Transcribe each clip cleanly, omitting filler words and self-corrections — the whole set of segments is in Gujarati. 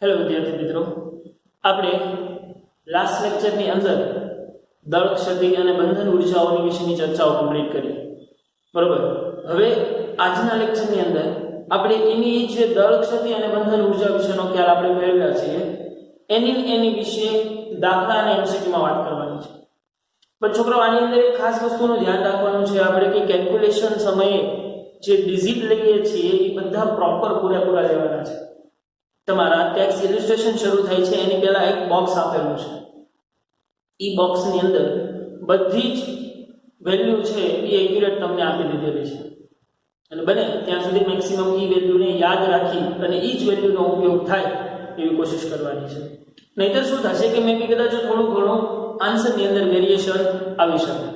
હેલો વિદ્યાર્થી મિત્રો, આપણે લાસ્ટ લેક્ચરની અંદર દળ ક્ષતિ અને બંધન ઉર્જાઓની વિશેની ચર્ચાઓ કમ્પ્લીટ કરી. બરોબર. હવે આજના લેક્ચરની અંદર આપણે એની જે દળ ક્ષતિ અને બંધન ઉર્જા વિશેનો ખ્યાલ આપણે મેળવ્યા છીએ એની વિશે દાખલા અને એમસીક્યુમાં વાત કરવાની છે. પણ છોકરાઓ, આની અંદર એક ખાસ વસ્તુનું ધ્યાન રાખવાનું છે આપણે કે કેલ્ક્યુલેશન સમયે જે ડિજિટ લઈએ છીએ એ બધા પ્રોપર પૂરેપૂરા લેવાના છે. તમારા ટેક્સ્ટ ઇલિસ્ટ્રેશન શરૂ થાય છે એની પહેલા એક બોક્સ આપેલું છે. ઈ બોક્સની અંદર બધી જ વેલ્યુ છે એ એક્યુરેટ તમને આપી દીધેલી છે અને બને ત્યાં સુધી મેક્સિમમ ઈ વેલ્યુને યાદ રાખી અને ઈ જ વેલ્યુનો ઉપયોગ થાય એવી કોશિશ કરવાની છે. નહીતર શું થશે કે મેં બી કદાચ થોડું ઘણું આન્સરની અંદર વેરિએશન આવી શકે.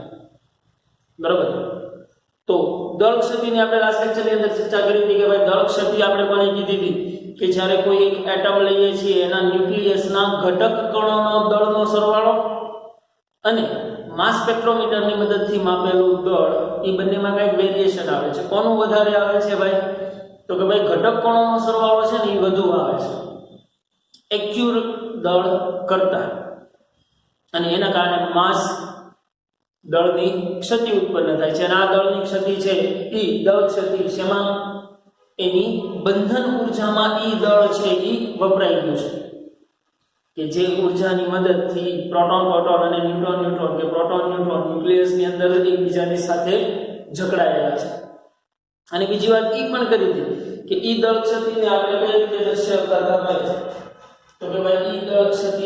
બરાબર. તો દળ ક્ષતિની આપણે લાસ્ટ લેક્ચરની અંદર ચર્ચા કરી હતી કે ભાઈ દળ ક્ષતિ આપણે કોને કીધી હતી કે જ્યારે કોઈ એક એટમ લઈએ છીએ એના ન્યુક્લિયસના ઘટક કણોનો દળનો સરવાળો અને માસ સ્પેક્ટ્રોમીટરની મદદથી માપેલું દળ એ બંનેમાં કંઈક વેરિએશન આવે છે. કોનું વધારે આવે છે ભાઈ? તો કે ભાઈ ઘટક કણોનો સરવાળો છે ને એ વધુ આવે છે એક્યુરેટ દળ કરતા, અને એના કારણે માસ દળની ક્ષતિ ઉત્પન્ન થાય છે. અને આ દળની ક્ષતિ છે એ દળ ક્ષતિ શેમાં? એની બંધન ઉર્જામાં ઈ દળ છે એ વપરાઈ ગયું છે કે જે ઉર્જાની મદદથી પ્રોટોન અને ન્યુટ્રોન કે પ્રોટોન ન્યુટ્રોન ન્યુક્લિયસની અંદર એકબીજાની સાથે જકડાયેલા છે. અને બીજી વાત એ પણ કરી હતી કે ઈ દળ ક્ષતિને આપણે કઈ રીતે દર્શાવતા હતા? તો કે ભાઈ ઈ દળ ક્ષતિ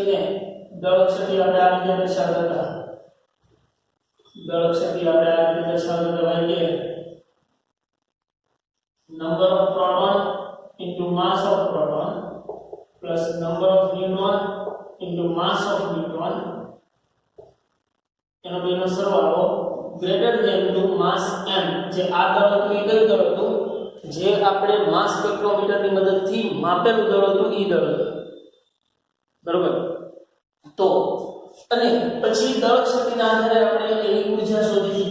આપણે આ રીતે દર્શાવતા હતા. દળ ક્ષતિ આપણે આ રીતે દર્શાવતા હતા ભાઈ કે number of proton into mass of proton plus number of neutron into mass of neutron એનો બેનો સરવાળો greater than to mass m. જે આ દળ હતું એ કયું દળ હતું? જે આપણે માસ સ્પેક્ટ્રોમીટરની મદદથી માપેલું દળ હતું એ દળ હતું. બરોબર. તો અને પછી દળ ક્ષતિના આધારે આપણે એની ઉર્જા શોધી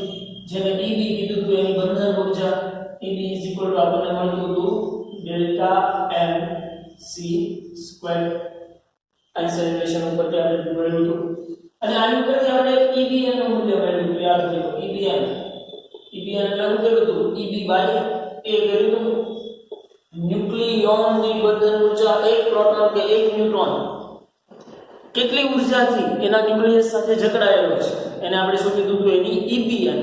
જેને EB કીધું હતું, એની બંધન ઉર્જા EB is equal to આપણને મળતું હતું ડેલ્ટા mc². આન્સર ઇક્વેશન ઉપરથી આપણે મેળવ્યું હતું. અને આની ઉપરથી આપણે એક EBN નું મૂલ્ય મેળવ્યું હતું. યાદ રાખો EBN એટલે શું કર્યું હતું? EB બાય A કર્યું હતું. ન્યુક્લિયોનની બંધન ઉર્જા એક પ્રોટોન કે એક ન્યુટ્રોન કેટલી ઉર્જાથી એના ન્યુક્લિયસ સાથે જકડાયેલો છે એને આપણે શું કીધું હતું? એની EBN,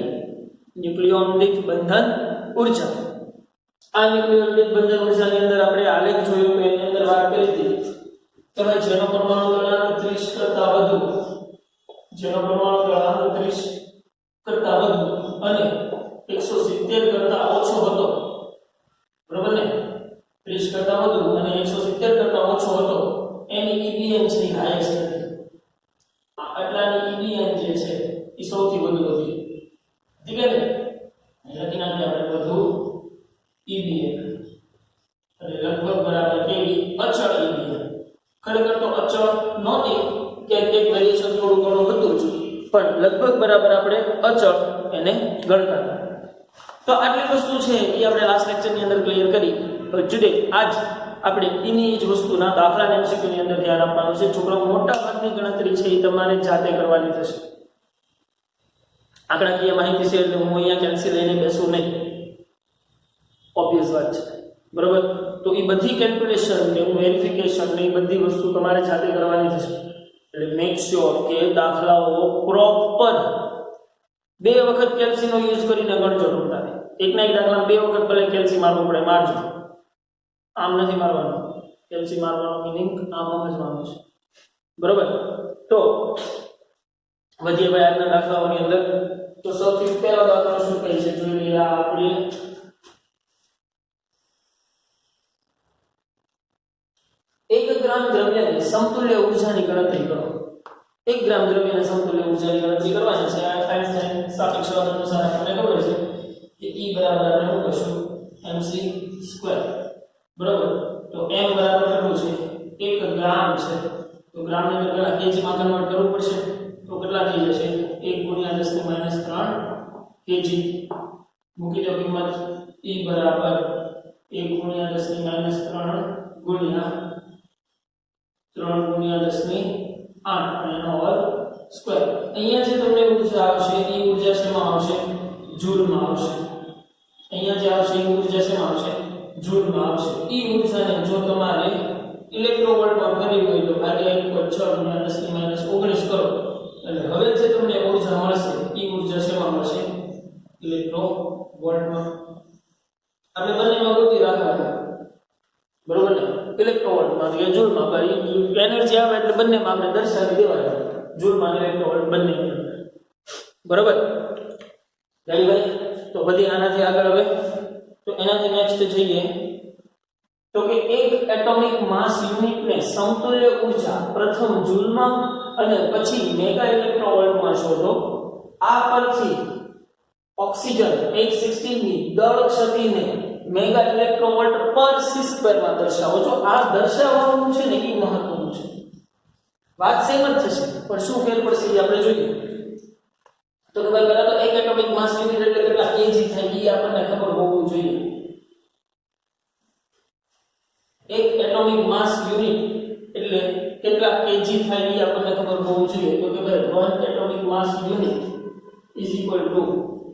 ન્યુક્લિયોન દીઠ બંધન ઉર્જા. આ ન્યુક્લિયોન દીઠ બંધન ઉર્જાની અંદર આપણે આલેખ જોયો તો એની અંદર વાત કરી હતી કે ભાઈ જેનો પરમાણુ દળાંક 30 કરતા વધુ, જેનો પરમાણુ દળાંક 30 કરતા વધુ અને 170 કરતા ઓછો હતો, બરોબર ને? 30 કરતા વધુ અને 170 કરતા ઓછો હતો એની EBN છે હાઈએસ્ટ હતી. આટલાની EBN જે છે એ સૌથી વધુ હતી. ઠીક છે ને? લખી નાખીએ આપણે વધુ EBN એટલે લગભગ બરાબર કેવી? અચળ EBN. ખરેખર તો અચળ નહોતી, ક્યાંક વેરિએશન થોડું ઘણું હતું જ, પણ લગભગ બરાબર આપણે અચળ એને ગણતા. તો આટલી વસ્તુ છે એ આપણે લાસ્ટ લેક્ચરની અંદર ક્લિયર કરી. ટુડે આજ આપણે એની જ વસ્તુના દાખલા અને એમસીક્યુની અંદર ધ્યાન આપવાનું છે. છોકરાઓ, મોટા ભાગની ગણતરી છે એ તમારે જાતે કરવાની થશે. આંકડાકીય માહિતી છે એટલે હું અહીંયા કેલ્સી લઈને બેસું નહીં, ઓબ્વિયસ વાત છે. બરોબર. તો એ બધી કેલ્ક્યુલેશન ને વેરિફિકેશન ને એ બધી વસ્તુ તમારે જાતે કરવાની થશે. એટલે મેક શ્યોર કે દાખલાઓ પ્રોપર 2 વખત કેલ્સીનો યુઝ કરીને ગણજો. ટૂંકમાં એકના એક દાખલા 2 વખત ભલે કેલ્સી મારવું પડે મારજો. આમ નથી મારવાનું. કેલ્સી મારવાનો મીનિંગ આમ સમજવાનું છે. બરોબર. તો વધીએ ભાઈ આજના દાખલાઓની અંદર. તો સૌથી પહેલો દાખલો શું કહે છે જોઈ લઈએ. આપણે 1 ગ્રામ દ્રવ્યની સમતુલ્ય ઉર્જાની ગણતરી કરો. 1 ગ્રામ દ્રવ્યની સમતુલ્ય ઉર્જાની ગણતરી કરવાની છે. આઈન્સ્ટાઈન સાપેક્ષવાદ અનુસાર આપણને ખબર છે કે E બરાબર આપણે શું કહીશું? mc². બરાબર. તો m બરાબર કેટલું છે? 1 ગ્રામ છે. તો ગ્રામની અંદર પહેલા કેજીમાં કન્વર્ટ કરવું પડશે. તો કેટલા થઈ જશે? 1 × 10⁻³ kg. મૂકી દો કિંમત. E બરાબર 1 ગુણ્યા 10 ની માઈનસ 3 ગુણ્યા 3 ગુણ્યા 10 ની 8 અને એનો વર્ગ સ્ક્વેર. અહીંયા જે તમને ઊર્જા આવશે એ ઊર્જા શેમાં આવશે? જૂલમાં આવશે. અહીંયા જે આવશે એ ઊર્જા શેમાં આવશે? જૂલમાં આવશે. એ ઊર્જાને જો તમારે ઇલેક્ટ્રોવોલ્ટમાં ફેરવી હોય તો ભાગ્યા 1.6 ગુણ્યા 10 ની માઈનસ 19 કરો એટલે હવે જે તમને ઊર્જા મળશે એ ઊર્જા શેમાં મળશે? ઇલેક્ટ્રોવોલ્ટમાં. આપણે બંનેમાં ગોતી રાખવાનું, બરોબર ને? ઇલેક્ટ્રોવોલ્ટમાં કે જૂલમાં, પણ એનર્જી આવે એટલે બંનેમાં આપણે દર્શાવી દેવાય, જૂલમાં ઇલેક્ટ્રોવોલ્ટ બંને, બરોબર? રેડી ભાઈ? તો બધી આનાથી આગળ હવે તો એનાથી નેક્સ્ટ જઈએ તો કે એક એટોમિક માસ યુનિટને સમતુલ્ય ઊર્જા પ્રથમ જૂલમાં અને પછી મેગા ઇલેક્ટ્રોવોલ્ટમાં શોધો. આ પરથી ઓક્સિજન 816 ની દળ ક્ષતિને મેગા ઇલેક્ટ્રોવોલ્ટ પર c² માં દર્શાવો. જો આ દર્શાવવાનું છે ને એ મહત્વનું છે. વાત સેમ જ થશે પણ શું ફેર પડશે એ આપણે જોઈએ. તો કે ભાઈ પહેલા તો એક એટોમિક માસ યુનિટ એટલે કેટલા કેજી થાય એ આપણને ખબર હોવું જોઈએ. એક એટોમિક માસ યુનિટ એટલે કેટલા કેજી થાય એ આપણને ખબર હોવું જોઈએ. તો કે ભાઈ 1 atomic mass unit is equal to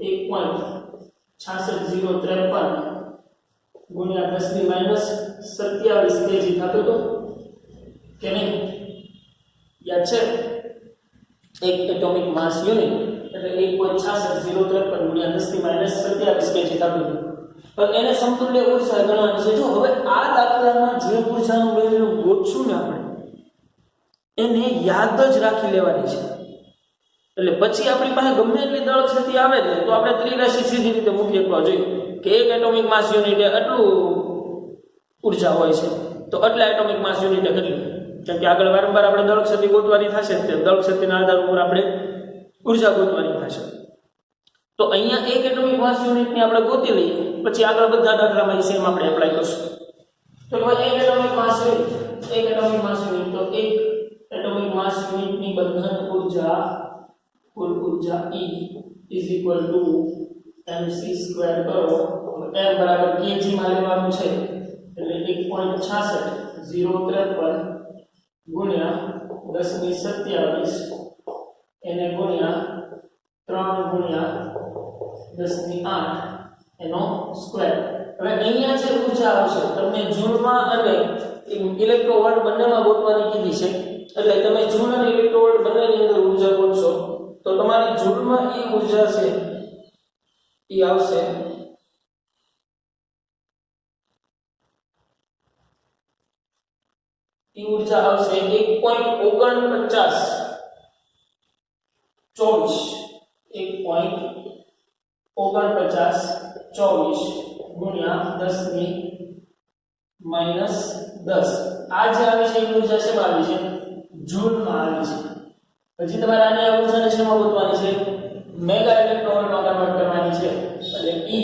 1.66053 ગુણ્યા 10 ની માઈનસ 27 કેજી થતું તો કે નહીં? યાદ છે? એક એટોમિક માસ યુનિટ એટલે 1.66053 ગુણ્યા 10 ની માઈનસ 27 કેજી થતું હતું. પણ એને સમતુલ્ય ઊર્જા ગણવાની છે. જો હવે આ દાખલામાં જે ઊર્જાનું વેલ્યુ ગોતશું ને આપણે એને યાદ જ રાખી લેવાની છે. એટલે પછી આપણી પાસે ગમે એટલી દળ ક્ષતિ આવે ને તો આપણે ત્રિરાશિ સીધી રીતે મૂકી શકવા જોઈએ કે એક એટોમિક માસ યુનિટે આટલું ઊર્જા હોય છે તો આટલા એટોમિક માસ યુનિટે કેટલી. કેમ કે આગળ વારંવાર આપણે દળ ક્ષતિ ગોતવાની થશે તે દળ ક્ષતિના આધાર ઉપર આપણે ઊર્જા ગોતવાની થશે. તો અહીંયા એક એટોમિક માસ યુનિટની આપણે ગોતી લઈએ પછી આગળ બધા દાખલામાં સેમ આપણે એપ્લાય કરશું. તો એક એટોમિક માસ યુનિટ તો એક એટોમિક માસ યુનિટની બંધન ઊર્જા કુલ ઊર્જા E is equal to mc² કરો. m બરાબર kg માં લેવાનું છે એટલે 1.66053 ગુણ્યા 10 ની 27 એને ગુણ્યા 3 ગુણ્યા 10 ની 8 એનો સ્ક્વેર. હવે અહીંયા જે ઊર્જા આવશે તમને જૂલમાં અને ઇલેક્ટ્રોવોલ્ટ બંનેમાં ગોતવાની કીધી છે એટલે તમે જૂલ અને ઇલેક્ટ્રોવોલ્ટ બંનેની અંદર ઊર્જા ગોતશો તો તમારી જૂલમાં એ ઊર્જા છે એ આવશે એ ઊર્જા આવશે 1.4924 ગુણ્યા 10 ની માઈનસ 10. આ જે આવી છે એ ઊર્જા શેમાં આવી છે? જૂલમાં આવી છે. પછી તમારે આને ઊર્જાને શેમાં ગોતવાની છે? મેગા ઇલેક્ટ્રોવોલ્ટમાં કન્વર્ટ કરવાની છે એટલે E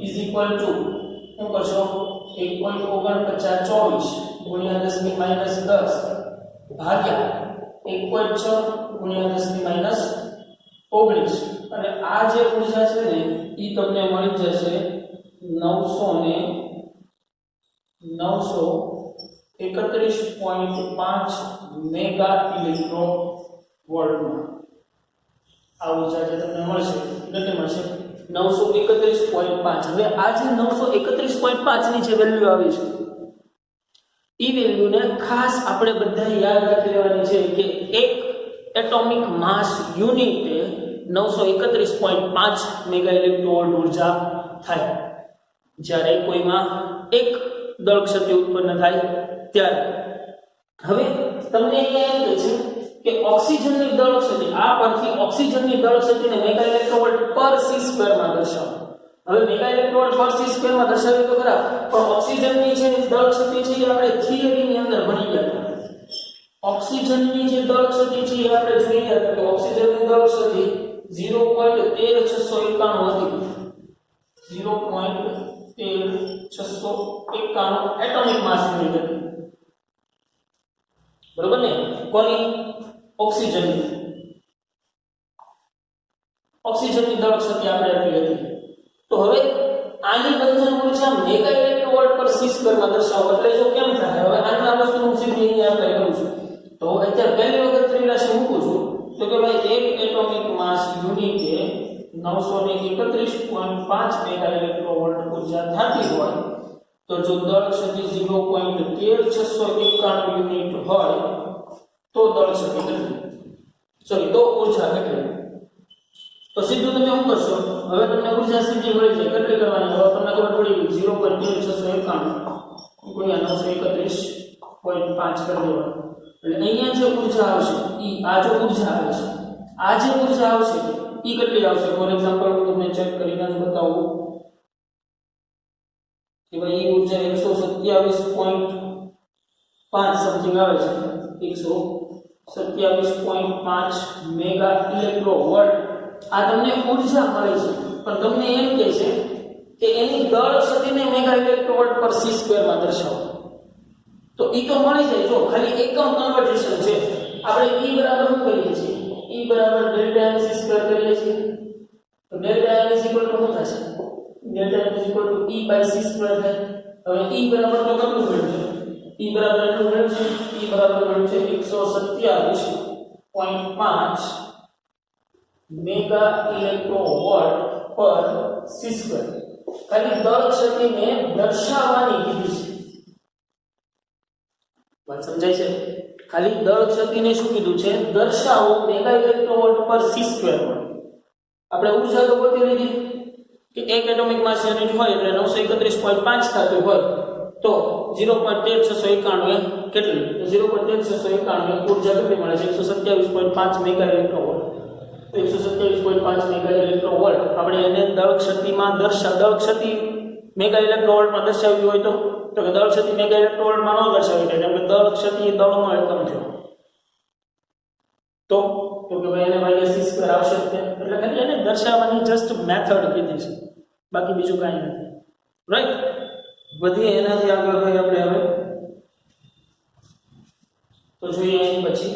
ઇઝ ઇક્વલ ટુ શું કરશો? 1.4924 ગુણ્યા 10 ની માઈનસ 10 ભાગ્યા 1.6 ગુણ્યા 10 ની માઈનસ 19 અને આ જે ઊર્જા છે ને એ તમને મળી જશે 931.5 મેગા ઇલેક્ટ્રોવોલ્ટમાં. આ ઊર્જા જે તમને મળશે કેટલી મળશે? 931.5. હવે આ જે 931.5 ની જે વેલ્યુ આવી છે એ વેલ્યુને ખાસ આપણે બધા યાદ રાખી લેવાની છે કે એક એટોમિક માસ યુનિટે 931.5 મેગા ઇલેક્ટ્રોવોલ્ટ ઊર્જા થાય. જ્યારે કોઈમાં એક દળ ક્ષતિ ઉત્પન્ન થાય ત્યારે. હવે તમને એમ કહે છે કે ઓક્સિજનની દળ ક્ષતિ આ પરથી ઓક્સિજનની દળ ક્ષતિને મેગા ઇલેક્ટ્રોવોલ્ટ પર c² માં દર્શાવો. હવે મેગા ઇલેક્ટ્રોવોલ્ટ પર c² માં દર્શાવ્યું તો ખરા પણ ઓક્સિજનની જે દળ ક્ષતિ છે એ આપણે થિયરીની અંદર ભણી ગયા. ઓક્સિજનની જે દળ ક્ષતિ છે એ આપણે જોઈ ગયા કે ઓક્સિજનની દળ ક્ષતિ 0.13691 હતી. 0.13691 એટોમિક માસ યુનિટ હતી. બરોબર ને? કોની? ઓક્સિજનની દળ ક્ષતિ આપણે એટલી હતી. તો હવે આની બંધન ઊર્જા મેગા ઇલેક્ટ્રોવોલ્ટ પર c સ્ક્વેરમાં દર્શાવો એટલે જો કેમ થાય હવે આના વસ્તુ હું સીધી અહીંયા એપ્લાય કરું છું તો અત્યારે પહેલી વખત ત્રિરાશી મૂકું છું તો કે ભાઈ એક એટોમિક માસ યુનિટે 931.5 મેગા ઇલેક્ટ્રોવોલ્ટ ઉર્જા થતી હોય તો જો દળ શક્તિ 0.13691 યુનિટ હોય તો દળ શક્તિ કેટલી તો ઉર્જા કેટલી તો સીધું તમે શું કરશો હવે તમને ઉર્જા સીધી મળી જાય કેટલી કરવાની હવે તમને ખબર પડી ગઈ 0.13691 ગુણ્યા 931.5 કરી દેવાનું એટલે અહીંયા જે ઉર્જા આવશે ઈ આ જો ઉર્જા આવે છે આ જે ઉર્જા આવશે ઈ કેટલી આવશે ફોર એક્ઝામ્પલ હું તમને ચેક કરીને જ બતાવું કે ભાઈ ઈ ઉર્જા 127.5 સમથિંગ આવે છે 127.5 મેગા ઇલેક્ટ્રોવોલ્ટ આ તમને ઉર્જા મળી છે પણ તમને એમ કહે છે કે એની દળ શક્તિને મેગા ઇલેક્ટ્રોવોલ્ટ પર c સ્ક્વેરમાં દર્શાવો તો ઈ તો મળી જાય જો ખાલી એકમ કન્વર્ઝેશન છે આપણે E બરાબર શું કરીએ છીએ E બરાબર ડેલ્ટા m c સ્ક્વેર કરીએ છીએ તો ડેલ્ટા m શું થશે delta m E by c square થાય હવે E બરાબર તો કેટલું મળશે E બરાબર એટલું મળશે E બરાબર મળશે 127.5 મેગા ઇલેક્ટ્રોવોલ્ટ પર c સ્ક્વેર ખાલી દળ શક્તિને દર્શાવવાની કીધી છે વાત સમજાય છે ખાલી દળ શક્તિને શું કીધું છે દર્શાવો મેગા ઇલેક્ટ્રોવોલ્ટ પર c સ્ક્વેર માં આપણે ઉર્જા તો ગોતી લીધી કે એક એટોમિક માસ યુનિટ હોય એટલે 931.5 થતું હોય તો 0.13691 કેટલી 0.13691 ઉર્જા કેટલી મળે છે 127.5 મેગા ઇલેક્ટ્રોવોલ્ટ 127.5 મેગા ઇલેક્ટ્રોવોલ્ટ આપણે એને દળ શક્તિમાં દળ શક્તિ મેગા ઇલેક્ટ્રોવોલ્ટમાં દર્શાવવી હોય તો કે દળ શક્તિ મેગા ઇલેક્ટ્રોવોલ્ટમાં ન દર્શાવી થાય કેમ કે દળ શક્તિ દળનો એકમ થયો તો કે ભાઈ એને ભાઈ c સ્ક્વેર આવશે એટલે ખાલી એને દર્શાવવાની જસ્ટ મેથડ કીધી છે બાકી બીજું કાંઈ નથી રાઈટ વધીએ એનાથી આગળ ભાઈ આપણે હવે તો જોઈએ એની પછી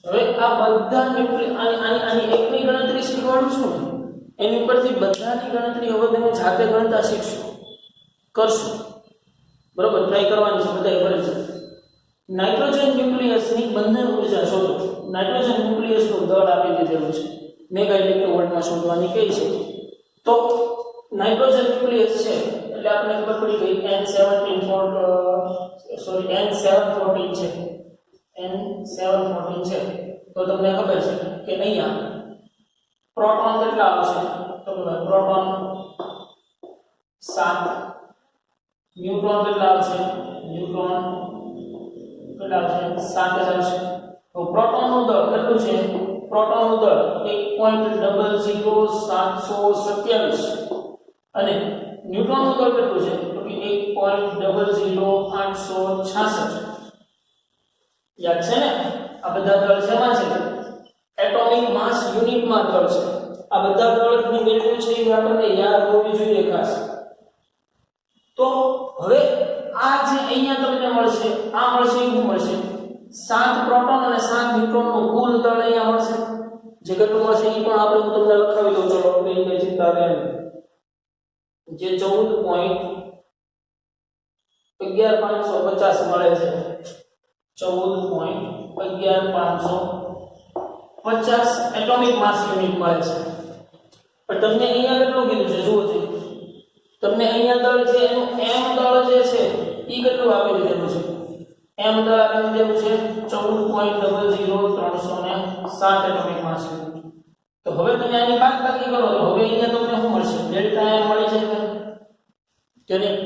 હવે આ બધા આની એકની ગણતરી શીખવાડું છું એની ઉપરથી બધાની ગણતરી હવે તમે જાતે ગણતા શીખશો કરશો બરોબર ટ્રાય કરવાની છે બધાય કરે છે નાઇટ્રોજન ન્યુક્લિયસની બંધન ઉર્જા શોધો નાઇટ્રોજન ન્યુક્લિયસનું દળ આપી દીધેલું છે મેગા ઇલેક્ટ્રોવોલ્ટમાં શોધવાની કઈ છે તો નાઇટ્રોજન ન્યુક્લિયસ છે એટલે આપણને ખબર પડી ગઈ N714 છે N714 છે તો તમને ખબર છે કે અહીંયા પ્રોટોન કેટલા આવશે તો પ્રોટોન 7 ન્યુટ્રોન કેટલા આવશે ન્યુટ્રોન કેટલા આવશે 7 જ આવશે તો પ્રોટોનનું દળ કેટલું છે પ્રોટોનનું દળ 1.00727 અને ન્યુટ્રોનનું દળ કેટલું છે તો કે 1.00866 યાદ છે ને આ બધા દળ શેમાં છે એટોમિક માસ યુનિટમાં દળ છે આ બધા દળની વેલ્યુ છે એ આપણને યાદ હોવી જોઈએ ખાસ તો હવે આ જે અહીંયા તમને મળશે આ મળશે એ શું મળશે 7 પ્રોટોન અને 7 ન્યુટ્રોનનું કુલ દળ અહીંયા મળશે જે કેટલું મળશે એ પણ આપણે હું તમને લખાવી દઉં ચલો એટલે એ કઈ ચિંતા રહે જે 14.11550 મળે છે 14.11550 એટોમિક માસ યુનિટ મળે છે પણ તમને અહીંયા કેટલું કીધું છે જુઓ છે તમને અહીંયા દળ છે એનું m દળ જે છે ઈ કેટલું આપી દીધેલું છે m દળ આપી દીધેલું છે 14.00307 એટોમિક માસ યુનિટ તો હવે તમે આની બાદબાકી કરો તો હવે અહીંયા તમને શું મળશે ડેલ્ટા m મળી જાય કે નહીં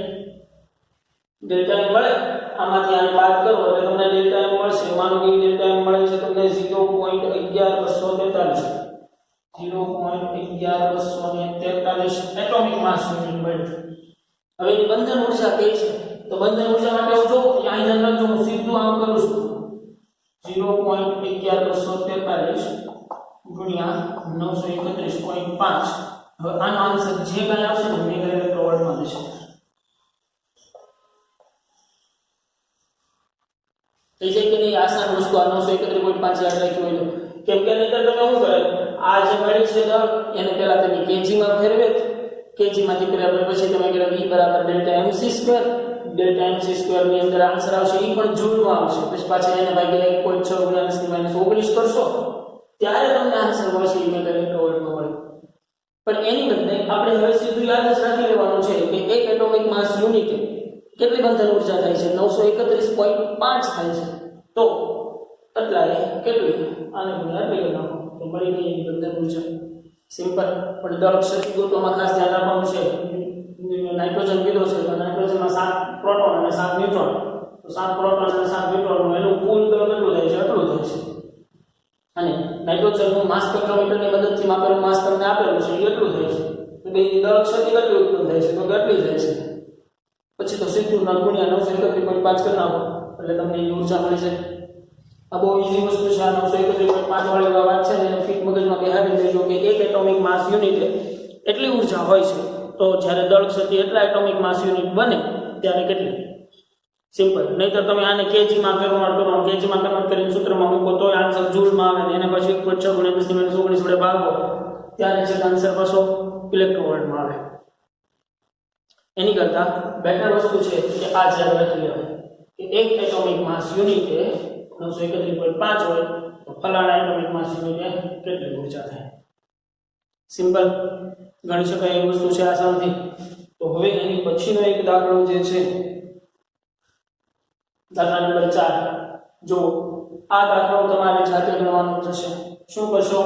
ડેલ્ટા m મળે આમાંથી આને બાદ કરો એટલે તમને ડેલ્ટા m મળશે માનો કે ડેલ્ટા m મળે છે તમને 0.11243 0.11243 એટોમિક માસ યુનિટ મળે હવે એની બંધન ઉર્જા કઈ છે તો બંધન ઉર્જા માટે હું જો અહીં ધ્યાન રાખજો હું સીધું આમ કરું છું 0.11243 ગુણ્યા 931.5 હવે આનો આન્સર જે કાંઈ આવશે ને મેગા ઇલેક્ટ્રોવોલ્ટમાં થશે થઈ જાય કે નહીં આસાન વસ્તુ આ 931.5 યાદ રાખ્યું હોય કેમ કે નહીતર તમે શું કરે આ જે મળી છે દળ એને પહેલા તેની કેજીમાં ફેરવે કેજી માંથી કર્યા પછી તમે કર્યા v બરાબર ડેલ્ટા mc², ડેલ્ટા mc² ની અંદર આન્સર આવશે ઈ પણ જૂલમાં આવશે, પછી પાછા એને ભાગ્યા 1.6 × 10⁻19 કરશો ત્યારે તમને આન્સર મળશે ઈ મેગાઇલેક્ટ્રોવોલ્ટમાં મળે. પણ એની બદલે આપણે હવે સીધું યાદ જ રાખી લેવાનું છે કે એક એટોમિક માસ યુનિટ કેટલી બંધન ઊર્જા થાય છે 931.5 થાય છે. તો એટલે કેટલી આને ગુણ્યા 2 નાખો તો મળી ગઈ એની બંધન ઊર્જા. સિમ્પલ. પણ દળ ક્ષતિ ગોતવામાં ખાસ ધ્યાન રાખવાનું છે. નાઇટ્રોજન કીધો છે તો નાઇટ્રોજનમાં 7 પ્રોટોન અને 7 ન્યુટ્રોન, તો 7 પ્રોટોન અને 7 ન્યુટ્રોન એનું કુલ દળ કેટલું થાય છે એટલું થાય છે. અને નાઇટ્રોજનનું માસ સ્પેક્ટ્રોમીટરની મદદથી માપેલું માસ તમને આપેલું છે એટલું થાય છે. તો બે દળ ક્ષતિ કેટલી ઉત્પન્ન થાય છે તો કેટલી થાય છે પછી તો સીધું નલ ગુણ્યા 931.5 કરી નાખો એટલે તમને એ ઊર્જા મળી જાય. આ બહુ ઈઝી વસ્તુ છે. આ 931.5 વાળી વાત છે ને એને ફિટ મગજમાં બેહાડી દેજો કે એક એટોમિક માસ યુનિટ એટલી ઊર્જા હોય છે તો જ્યારે દળ ક્ષતિ એટલા એટોમિક માસ યુનિટ બને ત્યારે કેટલી. સિમ્પલ. નહીતર તમે આને કેજીમાં કન્વર્ટ કરો, કેજીમાં કન્વર્ટ કરીને સૂત્રમાં મૂકો તો આન્સર જૂલમાં આવે ને એને પછી 1.6 × 10⁻19 વડે ભાગો ત્યારે જે આન્સર પાછો ઇલેક્ટ્રોવોલ્ટમાં આવે. એની કરતા બેટર વસ્તુ છે કે આ યાદ રાખી લેવાય કે એક એટોમિક માસ યુનિટ 931.5 હોય તો ફલાણા એટોમિક માસ યુનિટ કેટલી ઊર્જા થાય. સિમ્પલ. ગણી શકાય એવી વસ્તુ છે આસાનથી. તો હવે એની પછીનો એક દાખલો જે છે દાખલા નંબર 4. જો આ દાખલો તમારે જાતે ગણવાનો થશે. શું કરશો?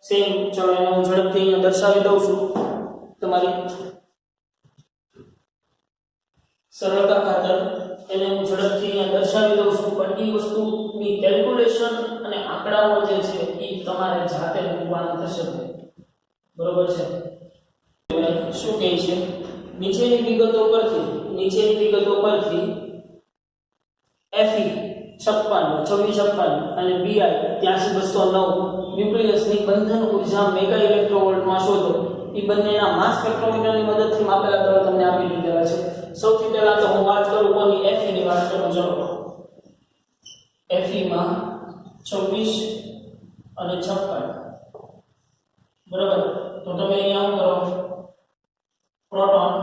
સેમ. ચલો એને હું ઝડપથી અહીંયા દર્શાવી દઉં છું તમારી સરળતા ખાતર. એને હું ઝડપથી અહીંયા દર્શાવી દઉં છું પણ એ વસ્તુની કેલ્ક્યુલેશન અને આંકડાઓ જે છે એ તમારે જાતે મૂકવાના થશે. બરોબર છે? શું કહે છે? નીચેની વિગતો પરથી Fe 56 અને Bi 83,209 ન્યુક્લિયસની બંધન ઊર્જા મેગા ઇલેક્ટ્રોવોલ્ટમાં શોધો. એ બંનેના માસ સ્પેક્ટ્રોમીટરની મદદથી માપેલા દળ તમને આપી દીધેલા છે. સૌથી પહેલા તો હું વાત કરું કોની Fe ની વાત કરું. ચલો Fe માં 26 અને 56 બરાબર. તો તમે અહીંયા કરો પ્રોટોન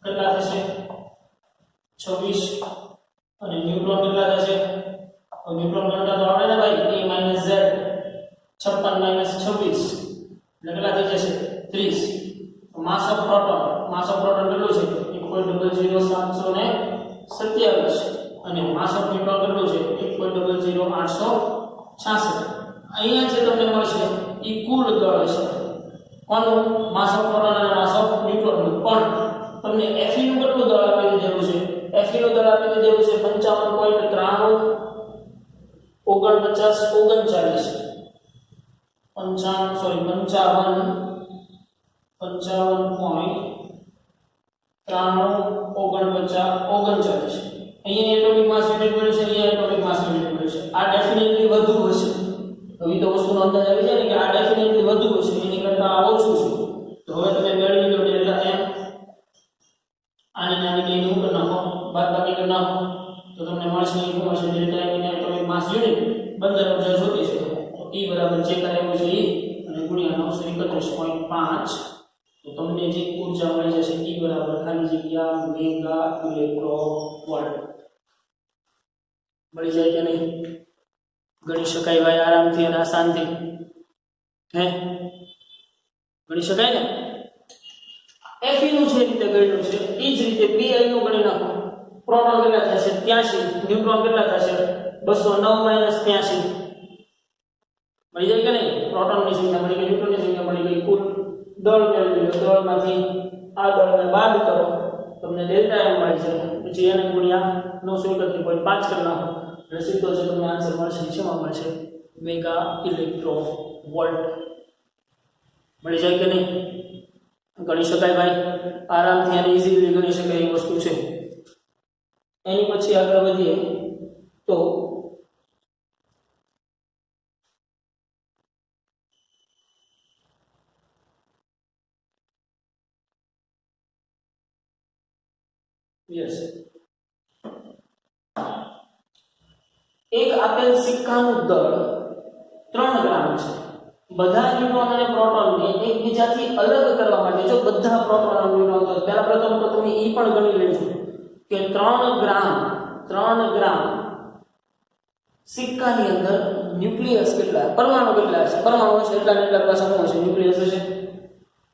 કેટલા થશે 26 અને ન્યુટ્રોન કેટલા થશે તો ન્યુટ્રોન કરતા તો આવડે ને ભાઈ a - z 56 - 26 એટલે કેટલા થઈ જશે 30. માસ ઓફ પ્રોટોન કેટલું છે 1.00727 અને માસ ઓફ ન્યુટ્રોન કેટલું છે 1.00866. અહીંયા જે તમને મળશે એ કુલ દળ છે કોનું માસ ઓફ પ્રોટોન અને માસ ઓફ ન્યુટ્રોન. પણ તમને Fe નું કેટલું દળ આપી દીધેલું છે? Fe નું દળ આપી દીધેલું છે 55.39. અહીંયા એટોમિક માસ યુનિટ મળ્યું છે, અહીંયા એટોમિક માસ યુનિટ મળ્યું છે. આ ડેફિનેટલી વધુ હશે. હવે તો વસ્તુનો અંદાજ આવી જાય ને કે આ ડેફિનેટલી વધુ હશે, એની કરતા આ ઓછું છે. તો હવે તમે મેળવી લો ડેલ્ટા m. આને નાની બેને હું કરી નાખો બાદબાકી કરી નાખો તો તમને મળશે ડેલ્ટા m ની એટોમિક માસ યુનિટ બંધન ઊર્જા શોધી છે. તો E બરાબર જે કાંઈ આવ્યું છે E અને ગુણ્યા 931.5 તો તમને જે ઊર્જા મળી જશે E બરાબર ખાલી જગ્યા મેગા ઇલેક્ટ્રોવોલ્ટ મળી જાય કે નહીં? ગણી શકાય ભાઈ આરામથી અને આસાનથી. ગણી શકાય ને? Fe નું જે રીતે ગણ્યું છે એ જ રીતે Bi નું ગણી નાખો. પ્રોટોન કેટલા થશે 83, ન્યુટ્રોન કેટલા થશે 209 - 83. મળી જાય કે નહીં? પ્રોટોનની સંખ્યા મળી ગઈ, ન્યુટ્રોનની સંખ્યા મળી ગઈ. કુલ દળ મેળવી લો. દળમાંથી આ દળને બાદ કરો તમને ડેલ્ટા m મળી જાય. પછી એને ગુણ્યા 931.5 કરી નાખો એટલે સીધો જે તમને આન્સર મળશે શેમાં મળશે મેગા ઇલેક્ટ્રોવોલ્ટ. મળી જાય કે નહીં? ગણી શકાય ભાઈ આરામથી અને ઈઝીલી ગણી શકાય એવી વસ્તુ છે. એની પછી આગળ વધીએ તો એક આપેલ સિક્કાનું દળ 3 ગ્રામ છે. બધા ન્યુટ્રોન અને પ્રોટોનને એકબીજાથી અલગ કરવા માટે જો બધા પ્રોટોન અને ન્યુટ્રોન તો પહેલા પ્રથમ તો તમે એ પણ ગણી લેજો કે 3 ગ્રામ સિક્કાની અંદર ન્યુક્લિયસ કેટલા પરમાણુ કેટલા છે પરમાણુ છે એટલા ને એટલા પાછા શું હશે ન્યુક્લિયસ હશે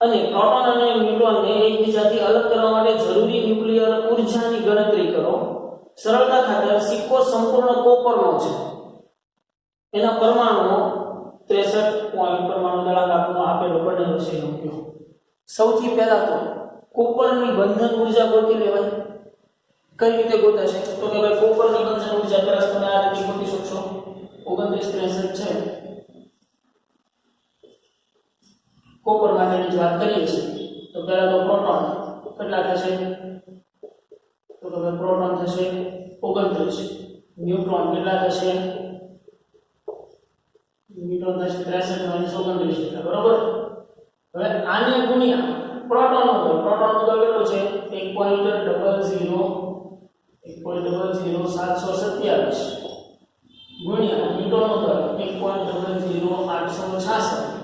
અને પ્રોટોન અને ન્યુટ્રોનને એકબીજાથી અલગ કરવા માટે જરૂરી ન્યુક્લિયર ઊર્જાની ગણતરી કરો સરળતા ખાતર સિક્કો સંપૂર્ણ કોપરનો છે એના પરમાણુઓ 63 પોઈન્ટ પરમાણુ દળાંક આપણો આપેલો બનેલો છે એનો કયો સૌથી પહેલા તો કોપરની બંધન ઊર્જા ગોતી લેવાય કઈ રીતે ગોતાશે તો કે ભાઈ કોપરની બંધન ઊર્જા તરત તમે આ રીતે ગોતી શકશો 2963 છે કોપર માટેની વાત કરીએ છીએ તો પહેલા તો પ્રોટોન કેટલા થશે તો કે પ્રોટોન થશે 29 ન્યુટ્રોન કેટલા થશે ન્યુટ્રોન થશે 63 - 29 બરાબર હવે આને ગુણ્યા પ્રોટોન નો દળ કેટલો છે 1.00727 ગુણ્યા ન્યુટ્રોન નો દળ 1.00866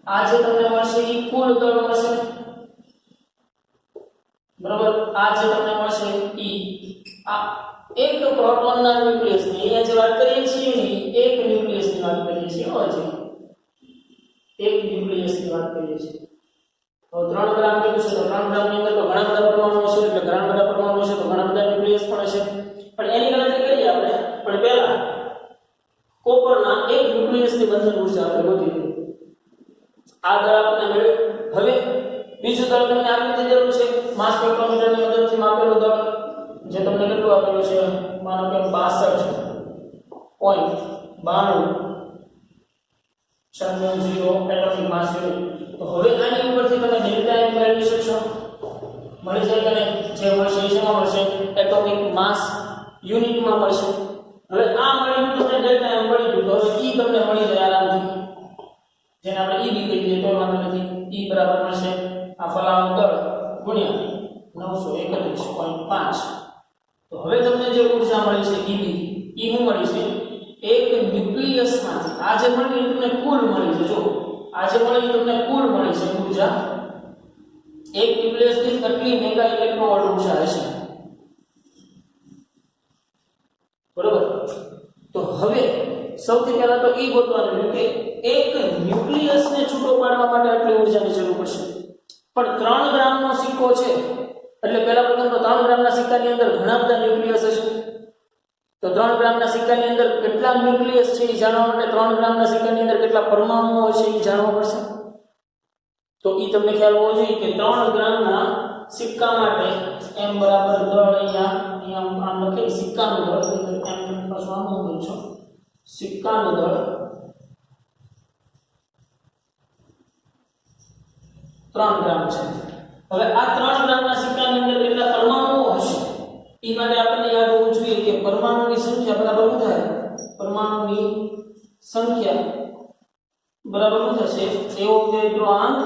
આ જે તમને મળશે એ કુલ દળ મળશે બરાબર આ જે તમને મળશે ઈ આ એક પ્રોટોનના ન્યુક્લિયસની અહીંયા જે વાત કરીએ છીએ ને એક ન્યુક્લિયસની વાત કરીએ છીએ હજી એક ન્યુક્લિયસની વાત કરીએ છીએ તો 3 ગ્રામ કીધું છે તો 3 ગ્રામની અંદર તો ઘણા બધા પરમાણુ હશે એટલે ઘણા બધા પરમાણુ હશે તો ઘણા બધા ન્યુક્લિયસ પણ હશે પણ એની ગણતરી કરીએ આપણે પણ પહેલા કોપરના એક ન્યુક્લિયસની બંધન ઊર્જા આપણે ગોતી લઈએ આ દળ આપણે મળ્યું હવે બીજું દળ તમને આપી દીધેલું છે માસ સ્પેક્ટ્રોમીટરની મદદથી માપેલું દળ જે તમને કેટલું આપેલું છે માનો કે 62.92 એટોમિક માસ યુનિટ તો હવે આની ઉપરથી તમે ડેલ્ટા એમ મેળવી શકશો મળી જાય કે જે મળશે એ શેમાં મળશે એટોમિક માસ યુનિટમાં મળશે હવે આ મળ્યું તમને ડેલ્ટા એમ મળી ગયું તો હવે ઈ તમને મળી જાય આરામથી જેને આપણે ઈ બી કહી દઈએ તો વાંધો નથી ઈ બરાબર મળશે આ ફલાણું દળ ગુણ્યા 931.5 તો હવે તમને જે ઊર્જા મળી છે ઈબી ઈ શું મળી છે એક ન્યુક્લિયસમાંથી આ જે મળી તમને કુલ મળી છે જો આ જે મળી તમને કુલ મળી છે ઊર્જા એક ન્યુક્લિયસની કેટલી મેગા ઇલેક્ટ્રોવોલ્ટ ઊર્જા હશે બરોબર તો હવે સૌથી પહેલા તો ઈ ગોતવાનું કે એક ન્યુક્લિયસને છૂટો પાડવા માટે આટલી ઊર્જાની જરૂર પડશે પણ 3 ગ્રામનો સિક્કો છે એટલે પહેલા પ્રથમ તો 3 ગ્રામના સિક્કાની અંદર ઘણા બધા ન્યુક્લિયસ હશે તો 3 ગ્રામના સિક્કાની અંદર કેટલા ન્યુક્લિયસ છે એ જાણવા માટે 3 ગ્રામના સિક્કાની અંદર કેટલા પરમાણુઓ છે એ જાણવા પડશે તો ઈ તમને ખ્યાલ હોવો જોઈએ કે 3 ગ્રામના સિક્કા માટે m બરાબર દળ અહીંયા આમ લખી સિક્કાનું દળ m પાછું આમ મૂકું છું સિક્કાનું દળ 3 ગ્રામ છે હવે આ 3 ગ્રામના સિક્કાની અંદર કેટલા પરમાણુઓ હશે એ માટે આપણે યાદ હોવું જોઈએ કે પરમાણુની સંખ્યા બરાબર શું થાય પરમાણુની સંખ્યા બરાબર શું થશે એવોગેડ્રો આંક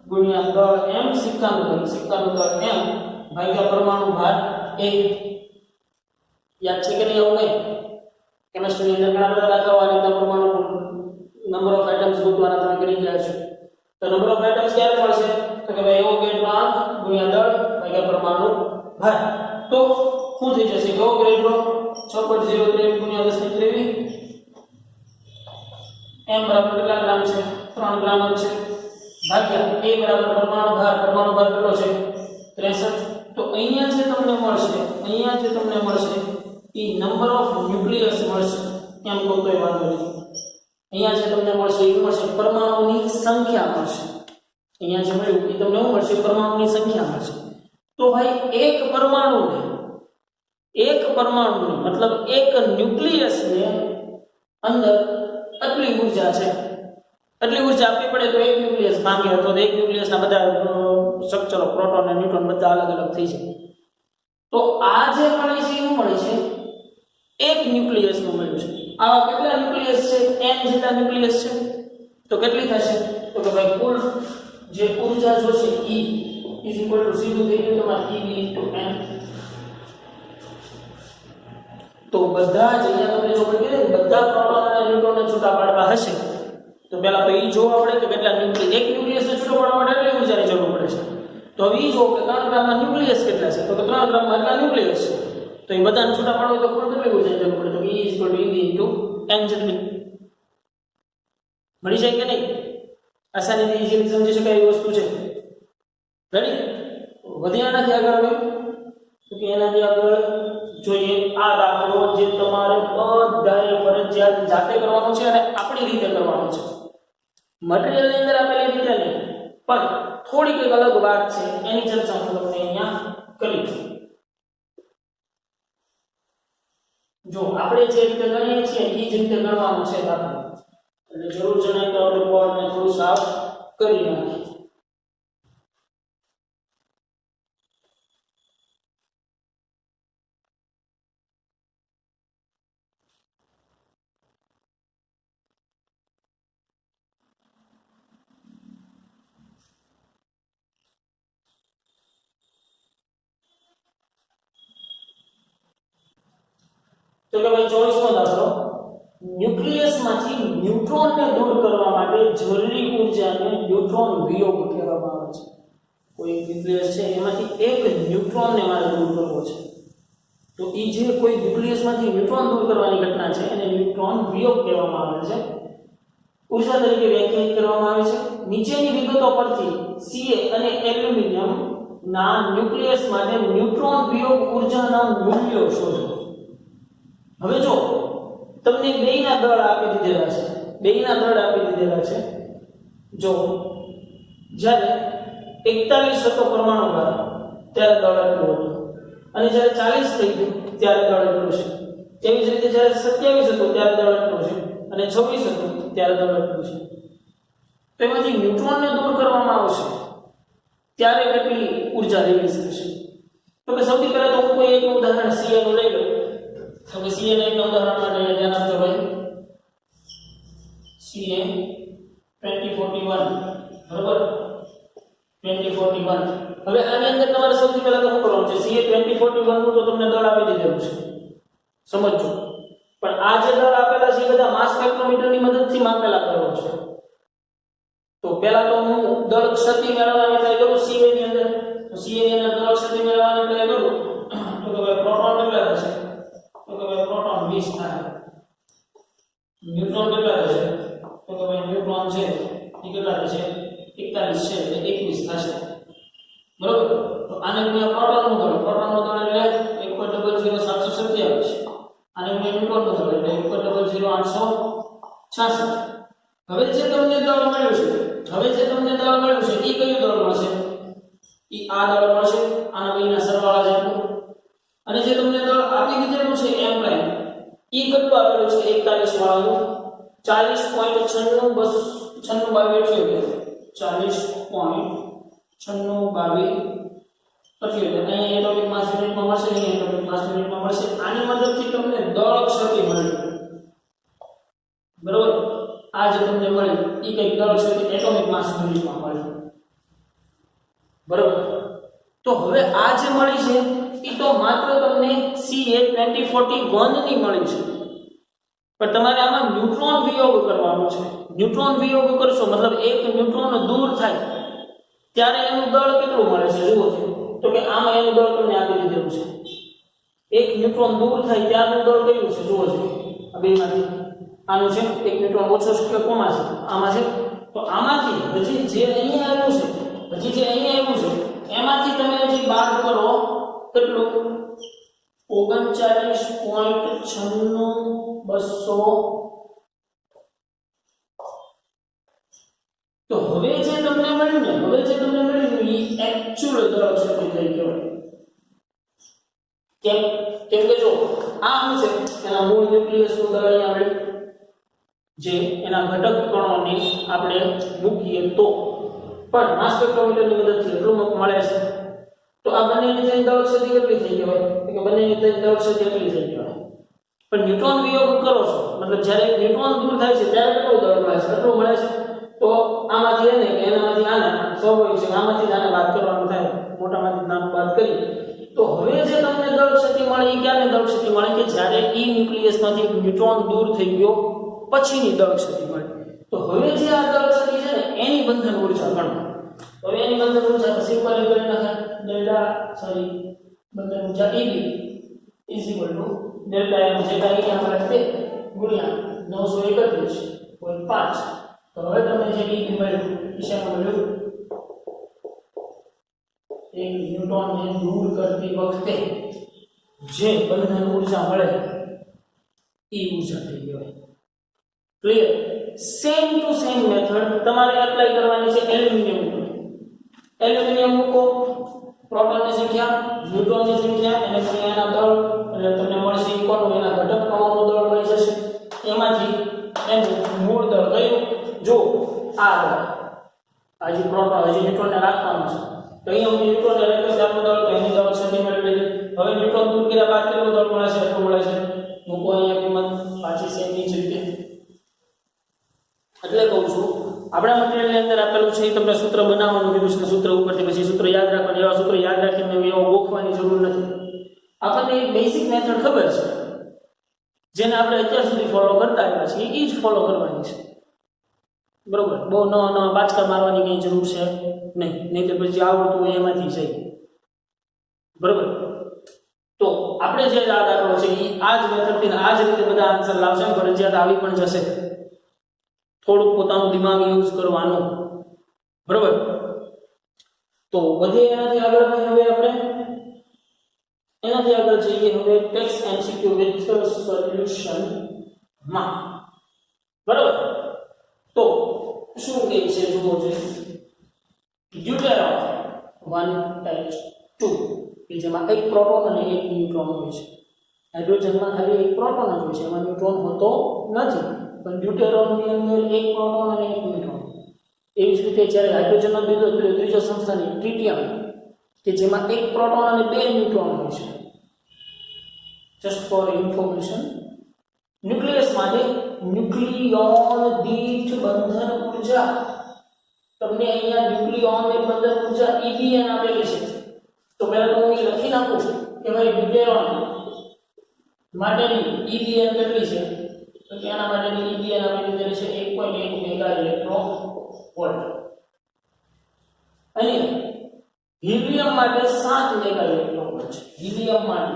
ગુણ્યા દળ m સિક્કાનું દળ m ભાગ્યા પરમાણુ ભાર a યાદ છે કે નહીં એવું કઈ કેમિસ્ટ્રીની અંદર ઘણા બધા દાખલાઓ આ રીતના પરમાણુ નંબર ઓફ આઇટમ્સ ગોતવાના તમે કરી ગયા છો તો નંબર ઓફ આઇટમ્સ ક્યારે મળશે તો કે ભાઈ એવોગેડ્રો આંક ગુણ્યા દળ ભાગ્યા પરમાણુ ભાર તો શું થઈ જશે એવોગેડ્રો 6.023 ગુણ્યા 10 m બરાબર કેટલા ગ્રામ છે 3 ગ્રામ જ છે ભાગ્યા a બરાબર પરમાણુ ભાર કેટલો છે 63 તો અહીંયા જે તમને મળશે એ નંબર ઓફ ન્યુક્લિયસ મળશે એમ કહો તોય વાંધો નહીં અહીંયા જે તમને મળશે એ મળશે પરમાણુની સંખ્યા મળશે અહીંયા જે મળ્યું એ તમને શું મળશે પરમાણુની સંખ્યા મળશે તો ભાઈ એક પરમાણુને મતલબ એક ન્યુક્લિયસને અંદર આટલી ઊર્જા છે આટલી ઊર્જા આપવી પડે તો એક ન્યુક્લિયસ ભાંગે અથવા તો એક ન્યુક્લિયસના બધા સ્ટ્રક્ચરો પ્રોટોન અને ન્યુટ્રોન બધા અલગ અલગ થઈ જાય તો આ જે મળે છે શું મળે છે એક ન્યુક્લિયસનું મળ્યું છે આવા કેટલા ન્યુક્લિયસ છે n જેટલા ન્યુક્લિયસ છે તો કેટલી થશે તો કે ભાઈ કુલ જે ઊર્જા જોશે E સીધું થઈ ગયું તમારે EB * n તો બધા જ અહીંયા તમને જો પણ કીધું ને બધા પ્રોટોન અને ન્યુટ્રોનને છૂટા પાડવા હશે તો પહેલા તો એ જોવા પડે કે કેટલા ન્યુક્લિયસ એક ન્યુક્લિયસને છૂટો પાડવા માટે કેટલી ઊર્જાની જરૂર પડે છે તો હવે એ જો કે 3 ગ્રામમાં ન્યુક્લિયસ કેટલા છે તો 3 ગ્રામમાં એટલા ન્યુક્લિયસ છે તો એ બધાને છૂટા પાડવા તો કુલ કેટલી ઊર્જાની જરૂર પડે તો E = Eb × n જેટલી મળી જાય કે નહીં આસાનીથી ઈઝીલી સમજી શકાય એવી વસ્તુ છે રેડી વધી આનાથી આગળ હવે તો કે એનાથી આગળ જોઈએ આ દાખલો જે તમારે બધાએ ફરજિયાત જાતે કરવાનો છે અને આપણી રીતે કરવાનો છે મટીરીયલની અંદર આપેલી રીતે નહીં પણ થોડી કંઈક અલગ વાત છે એની ચર્ચા હું તમને અહીંયા કરી જો આપણે જે રીતે ગણીએ છીએ એ જ રીતે ગણવાનું છે દાખલો એટલે જરૂર જણાય તો આપણે બોર્ડને થોડું સાફ કરી નાખીએ તો કે ભાઈ 24મો દાખલો ન્યુક્લિયસમાંથી ન્યુટ્રોનને દૂર કરવા માટે જરૂરી ઊર્જાને ન્યુટ્રોન વિયોગ કહેવામાં આવે છે કોઈ ન્યુક્લિયસ છે એમાંથી એક ન્યુટ્રોનને મારે દૂર કરવો છે તો એ જે કોઈ ન્યુક્લિયસમાંથી ન્યુટ્રોન દૂર કરવાની ઘટના છે એને ન્યુટ્રોન વિયોગ કહેવામાં આવે છે ઊર્જા તરીકે વ્યાખ્યાયિત કરવામાં આવે છે નીચેની વિગતો પરથી Ca અને એલ્યુમિનિયમ ના ન્યુક્લિયસ માટે ન્યુટ્રોન વિયોગ ઊર્જાના મૂલ્યો શોધો હવે જો તમને બેયના દળ આપી દીધેલા છે જો જ્યારે 41 હતો પરમાણુ ભાર ત્યારે દળ એટલું હતું અને જ્યારે 40 થઈ ગયું ત્યારે દળ એટલું છે તેવી જ રીતે જ્યારે 27 હતો ત્યારે દળ એટલું છે અને 26 હતું ત્યારે દળ એટલું છે તો એમાંથી ન્યુટ્રોનને દૂર કરવામાં આવશે ત્યારે કેટલી ઊર્જા રિલીઝ થશે તો કે સૌથી પહેલા તો હું કોઈ એક ઉદાહરણ Ca નું લઈ લઉં તો કે Ca ના એક ઉદાહરણ માટે ધ્યાન આપજો ભાઈ Ca 2041 બરાબર 2041 હવે આની અંદર તમારે સૌથી પહેલા તો શું કરવાનું છે Ca 2041 નું તો તમને દળ આપી દીધેલું છે સમજજો પણ આ જે દળ આપેલા છે એ બધા માસ સ્પેક્ટ્રોમીટરની મદદથી માપેલા કરવો છે તો પહેલા તો હું દળ ક્ષતિ મેળવવાની ટ્રાય કરું Ca ની અંદર તો Ca ની અંદર દળ ક્ષતિ મેળવવાની ટ્રાય કરું તો કે ભાઈ પ્રોટોન કેટલા થશે તો કે ભાઈ પ્રોટોન 20 થાય ન્યુટ્રોન કેટલા થશે તો કે ભાઈ ન્યુટ્રોન છે એ કેટલા થશે 41 છે એટલે 21 થશે બરોબર તો આને ગુણ્યા પ્રોટોનનું દળ એટલે 1.00727 આને ગુણ્યા ન્યુટ્રોનનું દળ એટલે 1.00866 હવે જે તમને દળ મળ્યું છે એ કયું દળ મળશે એ આ દળ મળશે આના બેના સરવાળા જેટલું અને જે તમને દળ આપી દીધેલું છે m પ્રાઇમ એ કેટલું આપેલું છે 41 વાળાનું 40.9622 અહીંયા એટોમિક માસ યુનિટમાં મળશે એટોમિક માસ યુનિટમાં મળશે આની મદદથી તમને દળ ક્ષતિ મળી બરોબર આ જે તમને મળી એ કઈ દળ ક્ષતિ એટોમિક માસ યુનિટમાં મળી બરોબર તો હવે આ જે મળી છે એ તો માત્ર તમને Ca 2041 ની મળી છે પણ તમારે આમાં ન્યુટ્રોન વિયોગ કરવાનો છે ન્યુટ્રોન વિયોગ કરશો મતલબ એક ન્યુટ્રોન દૂર થાય ત્યારે એનું દળ કેટલું મળે છે જુઓ તો કે આમાં એનું દળ તમને આપી દીધેલું છે એક ન્યુટ્રોન દૂર થાય ત્યારનું દળ કયું છે જુઓ આ બેમાંથી આનું છે એક ન્યુટ્રોન ઓછો છે કે કોમાં છે આમાં છે તો આમાંથી હજી જે અહીંયા આવ્યું છે એમાંથી તમે હજી બાદ કરો કેટલું 39.962200 તો હવે જે તમને મળ્યું એ એક્ચ્યુઅલ દળ ક્ષતિ થઈ ગયો કેમ કે જો આ શું છે એના મૂળ ન્યુક્લિયસનું દળ અહીંયા મળ્યું જે એના ઘટક કણોને આપણે મૂકીએ તો પણ માસ સ્પેક્ટ્રોમીટરની મદદથી એટલું મળે છે તો આ બંનેની થઈને દળ ક્ષતિ કેટલી થઈ કહેવાય કે બંનેની થઈને દળ ક્ષતિ કેટલી થઈ કહેવાય પણ ન્યુટ્રોન વિયોગ કરો છો મતલબ જ્યારે ન્યુટ્રોન દૂર થાય છે ત્યારે કેટલું દળ મળે છે કેટલું મળે છે તો આમાંથી એને કે એનામાંથી આને સ્વાભાવિક છે આમાંથી આને બાદ કરવાનું થાય મોટામાંથી નાનું બાદ કરી તો તો હવે જે તમને દળ ક્ષતિ મળી એ ક્યારે દળ ક્ષતિ મળી કે જ્યારે ઈ ન્યુક્લિયસમાંથી એક ન્યુટ્રોન દૂર થઈ ગયો પછીની દળ ક્ષતિ મળી. તો હવે જે આ દળ ક્ષતિ છે ને એની બંધન ઊર્જા ગણો. હવે એની બંધન ઊર્જા તો સિમ્પલ કરી નાખે બંધન ઊર્જા EB ડેલ્ટા એમ જેટા એ આપણે તે ગુણ્યા 931.5. તો હવે તમને જે EB મળ્યું ઈશામાં મળ્યું એક ન્યુટ્રોનને દૂર કરતી વખતે જે બંધન ઊર્જા મળે એ ઊર્જા થઈ કહેવાય. Clear? Same to same method તમારે એપ્લાય કરવાની છે એલ્યુમિનિયમ ઉપર. એલ્યુમિનિયમ મૂકો, પ્રોટોનની સંખ્યા, ન્યુટ્રોનની સંખ્યા અને એના દળ એટલે તમને મળશે ઇકોનો એના ઘટક કણોનું દળ મળી જશે. એમાંથી એનું મૂળ દળ કયું? જો આ દળ હજી પ્રોટોન હજી ન્યુટ્રોનને રાખવાનું છે તો અહીંયા હું ન્યુટ્રોનને રાખ્યો છે આપણું દળ તો એની દળ ક્ષતિ મેળવી લીધી. હવે ન્યુટ્રોન દૂર કર્યા બાદ કેટલું દળ મળે છે? એટલું મળે છે. મૂકો અહીંયા કિંમત પાછી સેમ ની જગ્યાએ. એટલે કહું છું આપણા મટીરીયલની અંદર આપેલું છે એ તમને સૂત્ર બનાવવાનું કીધું છે. સૂત્ર ઉપરથી પછી સૂત્ર યાદ રાખવાનું. એવા સૂત્ર યાદ રાખીને એવો ગોખવાની જરૂર નથી. આપણને એક બેઝિક મેથડ ખબર છે જેને આપણે અત્યાર સુધી ફોલો કરતા આવ્યા છીએ એ જ ફોલો કરવાની છે. બરોબર? બહુ નવા બાચકા મારવાની કંઈ જરૂર છે નહીં તો પછી આવડતું હોય એમાંથી જાય. બરોબર? તો આપણે જે આ દાખલો છે એ આ જ મેથડથી આ જ રીતે બધા આન્સર લાવશે. ફરજિયાત આવી પણ જશે. થોડુંક પોતાનું દિમાગ યુઝ કરવાનું. બરોબર? તો વધે એનાથી આગળ હવે આપણે એનાથી આગળ જઈએ હવે ટેક્સ્ટ MCQ વિથ સોલ્યુશન માં. બરોબર? તો શું કહે છે જુઓ જોઈએ. ડ્યુટેરોન 1 2 કે જેમાં એક પ્રોટોન અને એક ન્યુટ્રોન હોય છે. હાઇડ્રોજનમાં ખાલી એક પ્રોટોન જ હોય છે, એમાં ન્યુટ્રોન હોતો નથી. પણ ડ્યુટેરોનની અંદર એક પ્રોટોન અને એક ન્યુટ્રોન. એવી જ રીતે જ્યારે હાઇડ્રોજનનો ત્રીજો સંસ્થાની ટ્રિટિયમ કે જેમાં એક પ્રોટોન અને 2 ન્યુટ્રોન હોય છે. જસ્ટ ફોર ઇન્ફોર્મેશન, ન્યુક્લિયસ માટે ન્યુક્લિયોન દીઠ બંધન ઊર્જા તમને અહીંયા ન્યુક્લિયોનની બંધન ઊર્જા EBN આપેલી છે. તો પહેલા તો હું એ લખી નાખું કે ભાઈ ડ્યુટેરોન માટેની EBN કેટલી છે? તો કે આના માટેની EBN આપેલી છે 1.1 મેગા ઇલેક્ટ્રોન વોલ્ટ. અને હિલિયમ માટે 7 મેગા ઇલેક્ટ્રોન વોલ્ટ છે. હિલિયમ માટે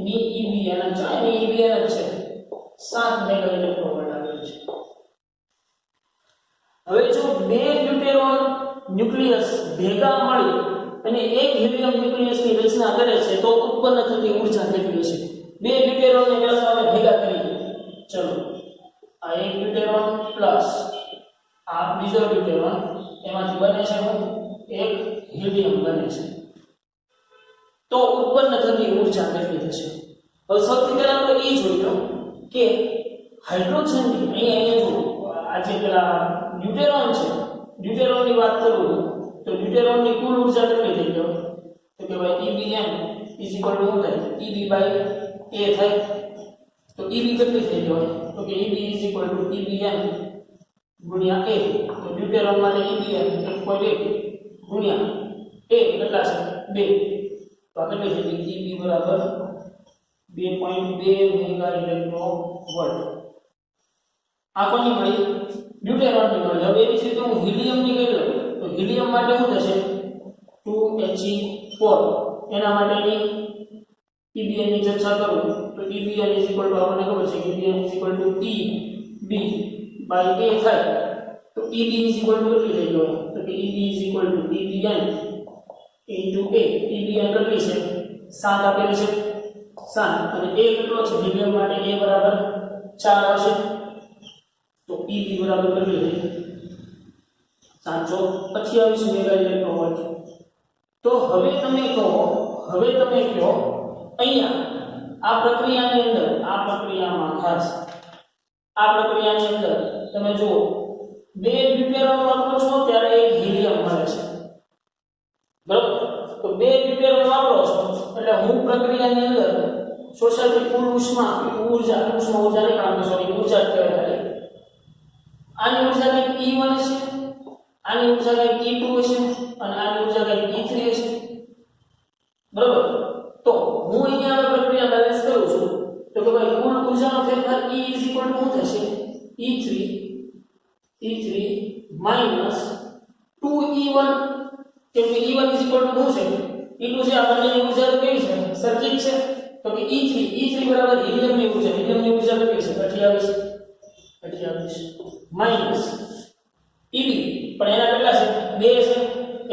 ની EBN છે અને EBN જ છે 7 મેગા ઇલેક્ટ્રોન વોલ્ટ આપેલી છે. હવે જો બે ડ્યુટેરોન ન્યુક્લિયસ ભેગા મળી અને એક હિલિયમ ન્યુક્લિયસની રચના કરે છે તો ઉત્પન્ન થતી ઊર્જા કેટલી છે? બે ડ્યુટેરોનને પહેલા આપણે ભેગા કરીએ. ચલો, આ એક ડ્યુટેરોન પ્લસ આ બીજો ડ્યુટેરોન, એમાંથી બને છે એક હિલિયમ બને છે. તો ઉત્પન્ન થતી ઊર્જા કેટલી થશે? હવે સૌથી પહેલા તો એ જોઈ લો કે હાઇડ્રોજનની અહીંયા જો આ જે પેલા ડ્યુટેરોન છે, ડ્યુટેરોનની વાત કરું તો ડ્યુટેરોનની કુલ ઊર્જા કેટલી થઈ ગઈ? તો કે ભાઈ EBN શું થાય? EB/A થાય. તો EB કેટલી થઈ ગઈ? તો કે EB EBN ગુણ્યા A. તો ડ્યુટેરોન માટે EBN 1.1 ગુણ્યા A કેટલા છે? 2. તો આ કેટલી થઈ ગઈ? EB બરાબર 2.2 મેગા ઇલેક્ટ્રોન વોલ્ટ. આ કોની મળી? ડ્યુટેરોનની મળી. હવે એવી રીતે હું હિલિયમની કહી લઉં તો હિલિયમ માટે શું થશે? 2He4. એના માટેની EBN ની ચર્ચા કરું તો EBN આપણને ખબર છે EBN EB/A થાય. તો EB કેટલી થઈ ગયો? તો કે EB EBN into A. EBN કેટલી છે? 7 આપેલી છે. 7 અને A કેટલો છે? હિલિયમ માટે A બરાબર 4 આવશે. તો EB બરાબર કેટલી થઈ? 728 મેગા ઇલેક્ટ્રોન વોલ્ટ. તો હવે તમે કહો અહીંયા આ પ્રક્રિયામાં ખાસ આ પ્રક્રિયાની અંદર તમે જુઓ બે ડ્યુટેરોન વાપરો છો ત્યારે એક હિલિયમ મળે છે. બરાબર? તો બે ડ્યુટેરોન વાપરો છો એટલે હું પ્રક્રિયાની અંદર શોષાતી કુલ ઉષ્મા ઊર્જા કહેવાય. આની ઊર્જા કંઈક E1 છે, આની ઊર્જા કંઈક E2 હશે અને આની ઊર્જા કંઈક E3 હશે, બરોબર? તો હું અહીંયા હવે પ્રક્રિયા બેલેન્સ કરું છું તો કે ભાઈ કુલ ઊર્જાનો ફેરફાર E શું થશે? E3 2E1, કેમ કે E1 શું છે? E2 છે, આ બંનેની ઊર્જા તો કેવી છે? સરખી જ છે. તો કે E3 બરાબર હિલિયમની ઊર્જા કેટલી છે? 28 માઈનસ Eb, પણ એના કેટલા છે? 2 છે,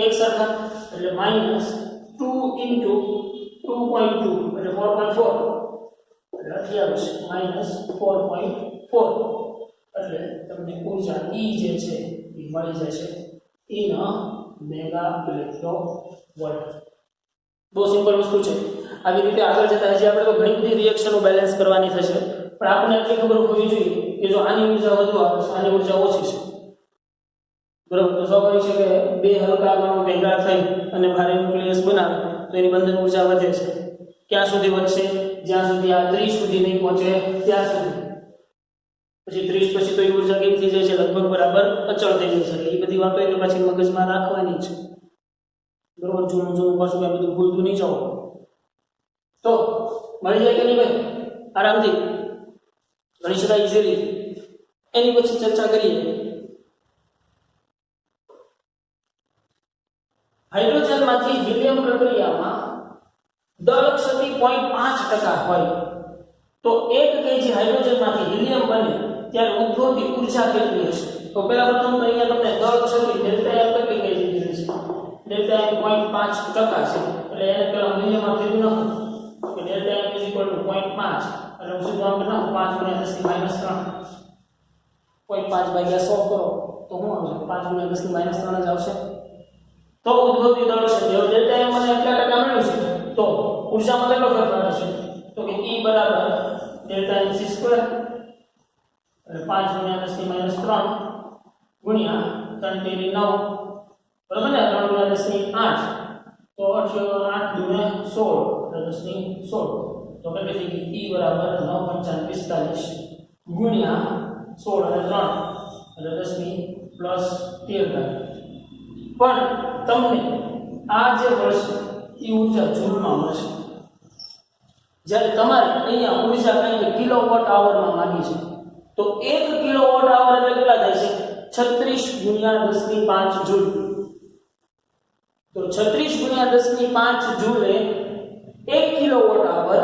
એક સરખા, એટલે માઈનસ 2 into 2.2 એટલે 4.4, એટલે 28 માઈનસ 4.4, એટલે તમને ઊર્જા E જે છે એ મળી જશે in મેગા ઇલેક્ટ્રોવોલ્ટ. બહુ સિમ્પલ વસ્તુ છે. આવી રીતે આગળ જતા હજી આપણે તો ઘણી બધી રિએક્શનો બેલેન્સ કરવાની થશે, પણ આપણને એટલી ખબર હોવી જોઈએ કે જો આની ઊર્જા વધુ આવે છે, આની ઊર્જા ઓછી છે, બરાબર? તો સ્વાભાવિક છે કે બે હલકા કણો ભેગા થઈ અને ભારે ન્યુક્લિયસ બનાવે તો એની બંધન ઊર્જા વધે છે. ક્યાં સુધી વધશે? જ્યાં સુધી આ 30 સુધી નહીં પહોંચે ત્યાં સુધી. પછી 30 પછી તો એ ઊર્જા કેવી થઈ જાય છે? લગભગ બરાબર અચળ થઈ જાય છે. એ બધી વાતો તો પછી મગજમાં રાખવાની છે, બરોબર? જૂનું પાછું આ બધું ભૂલતું નહીં જાઓ. તો મળી જાય કે નહીં ભાઈ? આરામથી ગણી શકાય ઇઝીલી. એની પછી ચર્ચા કરીએ. હાઇડ્રોજનમાંથી હિલિયમ પ્રક્રિયામાં દળ ક્ષતિ 0.5% હોય તો 1 kg હાઇડ્રોજનમાંથી હિલિયમ બને ત્યારે ઉદ્ભવતી ઊર્જા કેટલી હશે? તો પહેલા પ્રથમ તો અહીંયા તમને દળ ક્ષતિ ડેલ્ટા એમ કેટલી કઈ દીધી છે? ડેલ્ટા એમ 0.5% છે, એટલે એને પહેલા મૂલ્યમાં ફેરવી નાખો કે ડેલ્ટા એમ 0.5, એટલે હું સીધું આમ બનાવું 5 × 10⁻³ 0.5 ભાગ્યા 100 કરો તો શું આવશે? 5 × 10⁻³ જ આવશે. તો ઉદ્ભવતી દળ ક્ષતિ, હવે ડેલ્ટા એમ મને એટલા ટકા મળ્યું છે તો ઊર્જામાં કેટલો ફેરફાર હશે? તો કે E બરાબર ડેલ્ટા mc સ્ક્વેર, એટલે 5 × 10⁻³ ગુણ્યા 3 × 9, બરાબર ને? 3 × 10⁸ તો 8 × 16 તો કેટલી થઈ ગઈ? E બરાબર 9 × 5 = 45 ગુણ્યા 16 અને 3 એટલે 10⁻13 થાય. પણ તમને આ જે મળશે એ ઊર્જા જૂલમાં મળશે, જ્યારે તમારે અહીંયા ઊર્જા કઈ કિલોવોટ આવરમાં માંગી છે તો 1 કિલોવોટ આવર એટલે કેટલા થાય છે? 36 × 10⁵ જૂલ. તો 36 × 10⁵ જૂલ એ 1 કિલોવોટ આવર,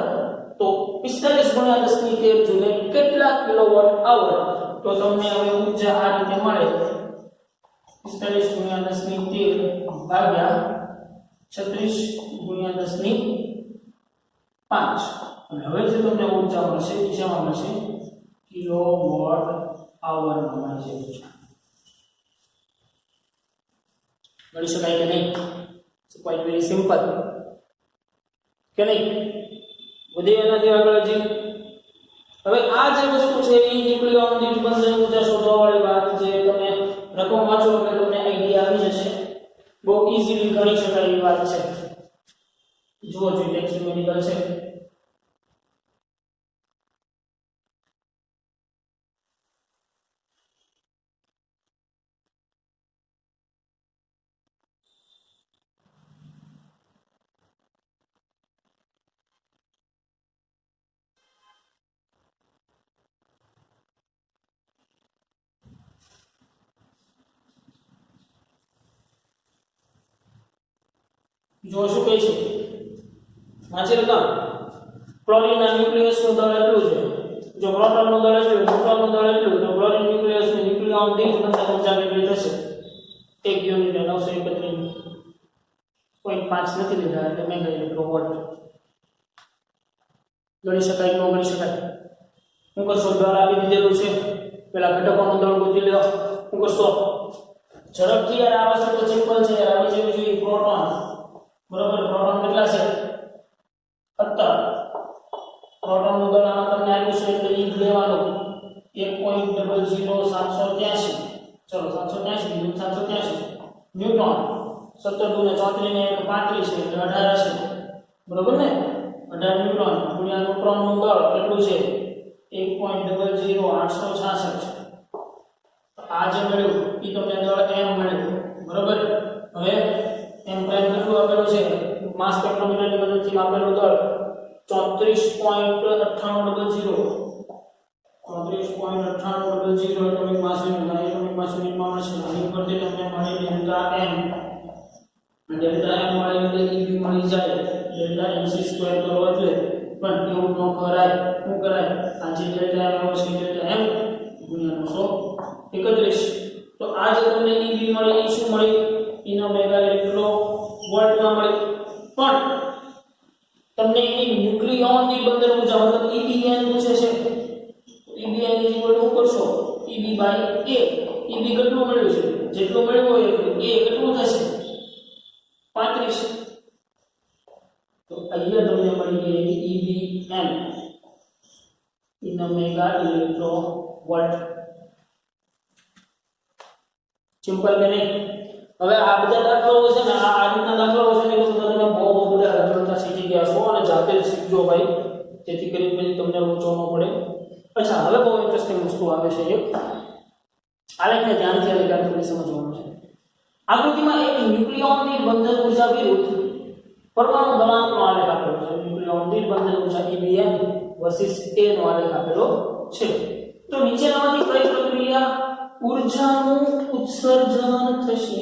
તો 45 × 10⁻13 જૂલ કેટલા કિલોવોટ આવર? તો તમને હવે ઊર્જા આ રીતે મળે 45 × 10⁻13 ભાગ્યા 36 × 10⁵. અને હવે જે તમને ઊર્જા મળશે એ શેમાં મળશે? કિલોવોટ આવરમાં મળશે ઊર્જા. મળી શકાય કે નહીં? ક્વાઇટ વેરી સિમ્પલ કે નહીં? વધે એનાથી આગળ હજી હવે આ જે વસ્તુ છે એ ન્યુક્લિયોન દીઠ બંધન ઊર્જા શોધવા વાળી વાત છે. તમે રકમ વાંચો એટલે તમને આઈડિયા આવી જશે. બહુ ઈઝીલી ગણી શકાય એવી વાત છે. જુઓ જોઈએ ટેક્સ્ટ મેડિકલ છે. જો શું કહે છે વાંચી લગાવ. ક્લોરીનના ન્યુક્લિયસનું દળ એટલું છે, જો પ્રોટોનનું દળ એટલું, ન્યુટ્રોનનું દળ એટલું, તો ક્લોરીન ન્યુક્લિયસની ન્યુક્લિયોન દીઠ બંધન ઊર્જા કેટલી થશે? 1 યુનિટ 931.5 નથી લીધા એટલે મેગા ઇલેક્ટ્રોવોટ. ગણી શકાય ન ગણી શકાય? હું કરશો? દળ આપી દીધેલું છે, પેલા ઘટકોનું દળ ગોતી લ્યો. હું કરશો? ઝડપથી યાર, આ વસ્તુ તો સિમ્પલ છે યાર. આવી જેવી જોઈએ પ્રોટોન, બરોબર? પ્રોટોન કેટલા છે? 17. પ્રોટોનનું દળ આમાં તમને આવ્યું છે એટલે ઈ લેવાનું 1.00783. ચલો 783 ન્યૂટન. 17 × 34 ને 35 છે એટલે 18 હશે, બરોબર ને? 18 ન્યૂટન ગુણ્યા ન્યુટ્રોનનું દળ કેટલું છે? 1.00866. આ જે મળ્યું એ તમને દળ m મળ્યું. થી માપેલો દળ 34.9800 એટોમિક માસ યુનિટ એટોમિક માસ યુનિટમાં મળશે આની ઉપરથી તમને મળી ડેલ્ટા m મળી એટલે EB મળી જાય ડેલ્ટા mc² કરવા જોઈએ પણ એવું ન કરાય શું કરાય આજે ડેલ્ટા m આવશે ડેલ્ટા m ગુણ્યા 931 તો આ જે તમને EB મળી એ શું મળી ઇનો મેગા ઇલેક્ટ્રો વોલ્ટમાં મળી પણ તમને એની ન્યુક્લિયોનની બંદર ઊર્જા મતલબ EBN પૂછે છે EBN શું કરશો EB બાય A EB કેટલું મળ્યું છે જેટલું મળ્યું હોય એટલું A કેટલું થશે 35 તો અહીંયા તમને મળી ગઈ EBN ઇનો મેગા ઇલેક્ટ્રો વોલ્ટ સિમ્પલ કે નહીં હવે આ બધા દાખલાઓ છે ને આ રીતના દાખલાઓ છે ને તો તમે બહુ બધા રજૂઆત શીખી ગયા છો અને જાતે જ શીખજો ભાઈ જેથી કરીને પછી તમને લોચો ન પડે અચ્છા હવે બહુ ઇન્ટરેસ્ટિંગ વસ્તુ આવે છે એક આલેખને ધ્યાનથી અને કાર્યક્રમથી સમજવાનું છે આકૃતિમાં એક ન્યુક્લિયોનની બંધન ઊર્જા વિરુદ્ધ પરમાણુ દળાંકનો આલેખ આપેલો છે ન્યુક્લિયોનની બંધન ઊર્જા EBN વર્સિસ A નો આલેખ આપેલો છે તો નીચેનામાંથી કઈ પ્રક્રિયા ઊર્જાનું ઉત્સર્જન થશે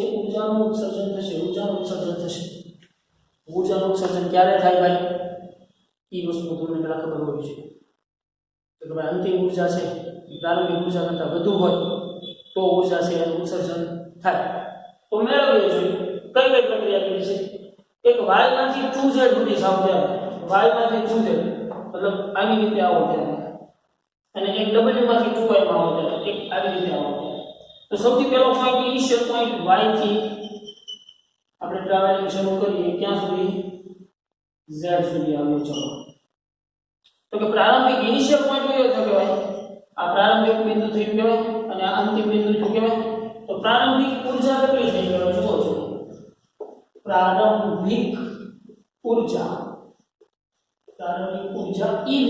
ઊર્જાનું ઉત્સર્જન ક્યારે થાય ભાઈ એ વસ્તુ તમને પહેલા ખબર હોવી જોઈએ તો કે ભાઈ અંતિમ ઊર્જા છે એ પ્રારંભિક ઊર્જા કરતાં વધુ હોય તો ઊર્જા છે એનું ઉત્સર્જન થાય તો મેળવીએ જોઈએ કઈ પ્રક્રિયા કરી છે એક y માંથી 2z સુધી જાવ ત્યારે y માંથી 2z મતલબ આવી રીતે આવો ત્યારે અને એક w માંથી 2y માં આવો ત્યારે એક આવી રીતે આવો તો સૌથી પહેલો પોઈન્ટ ઇનિશિયલ પોઈન્ટ y થી આપણે ટ્રાવેલિંગ શરૂ કરીએ ક્યાં સુધી z સુધી આવ્યો ચલો તો કે પ્રારંભિક ઇનિશિયલ પોઈન્ટ કયો છે કે ભાઈ આ પ્રારંભિક બિંદુ થયું કહેવાય અને આ અંતિમ બિંદુ થયું કહેવાય તો પ્રારંભિક ઊર્જા કેટલી થઈ ગયો જુઓ છો પ્રારંભિક ઊર્જા EB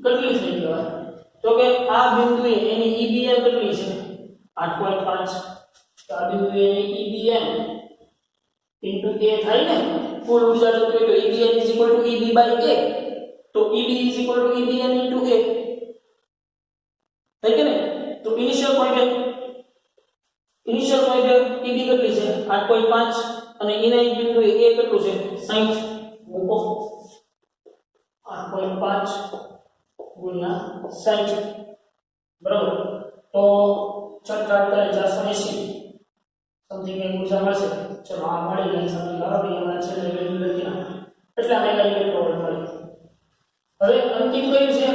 કેટલી થઈ ગયો તો કે આ બિંદુએ એની EBN કેટલી છે 8.5 તો આ બિંદુએ એની EBN into A થાય ને કુલ ઊર્જા જો તો EBN EB by A તો EB EBN into A થાય કે ને તો ઇનિશિયલ પોઈન્ટ EB કેટલી છે 8.5 અને એના બિંદુએ A કેટલું છે 60 મૂકો 8.5 ગુણ્યા 60 બરાબર તો 480 સમથિંગ એક ઊર્જા મળશે ચલો આ મળી ગઈ સમથિંગ બરાબર એમાં છે વેલ્યુ લખી નાખો એટલે આ મેગા ઇલેક્ટ્રોવોલ્ટ મળી હવે અંતિમ કયું છે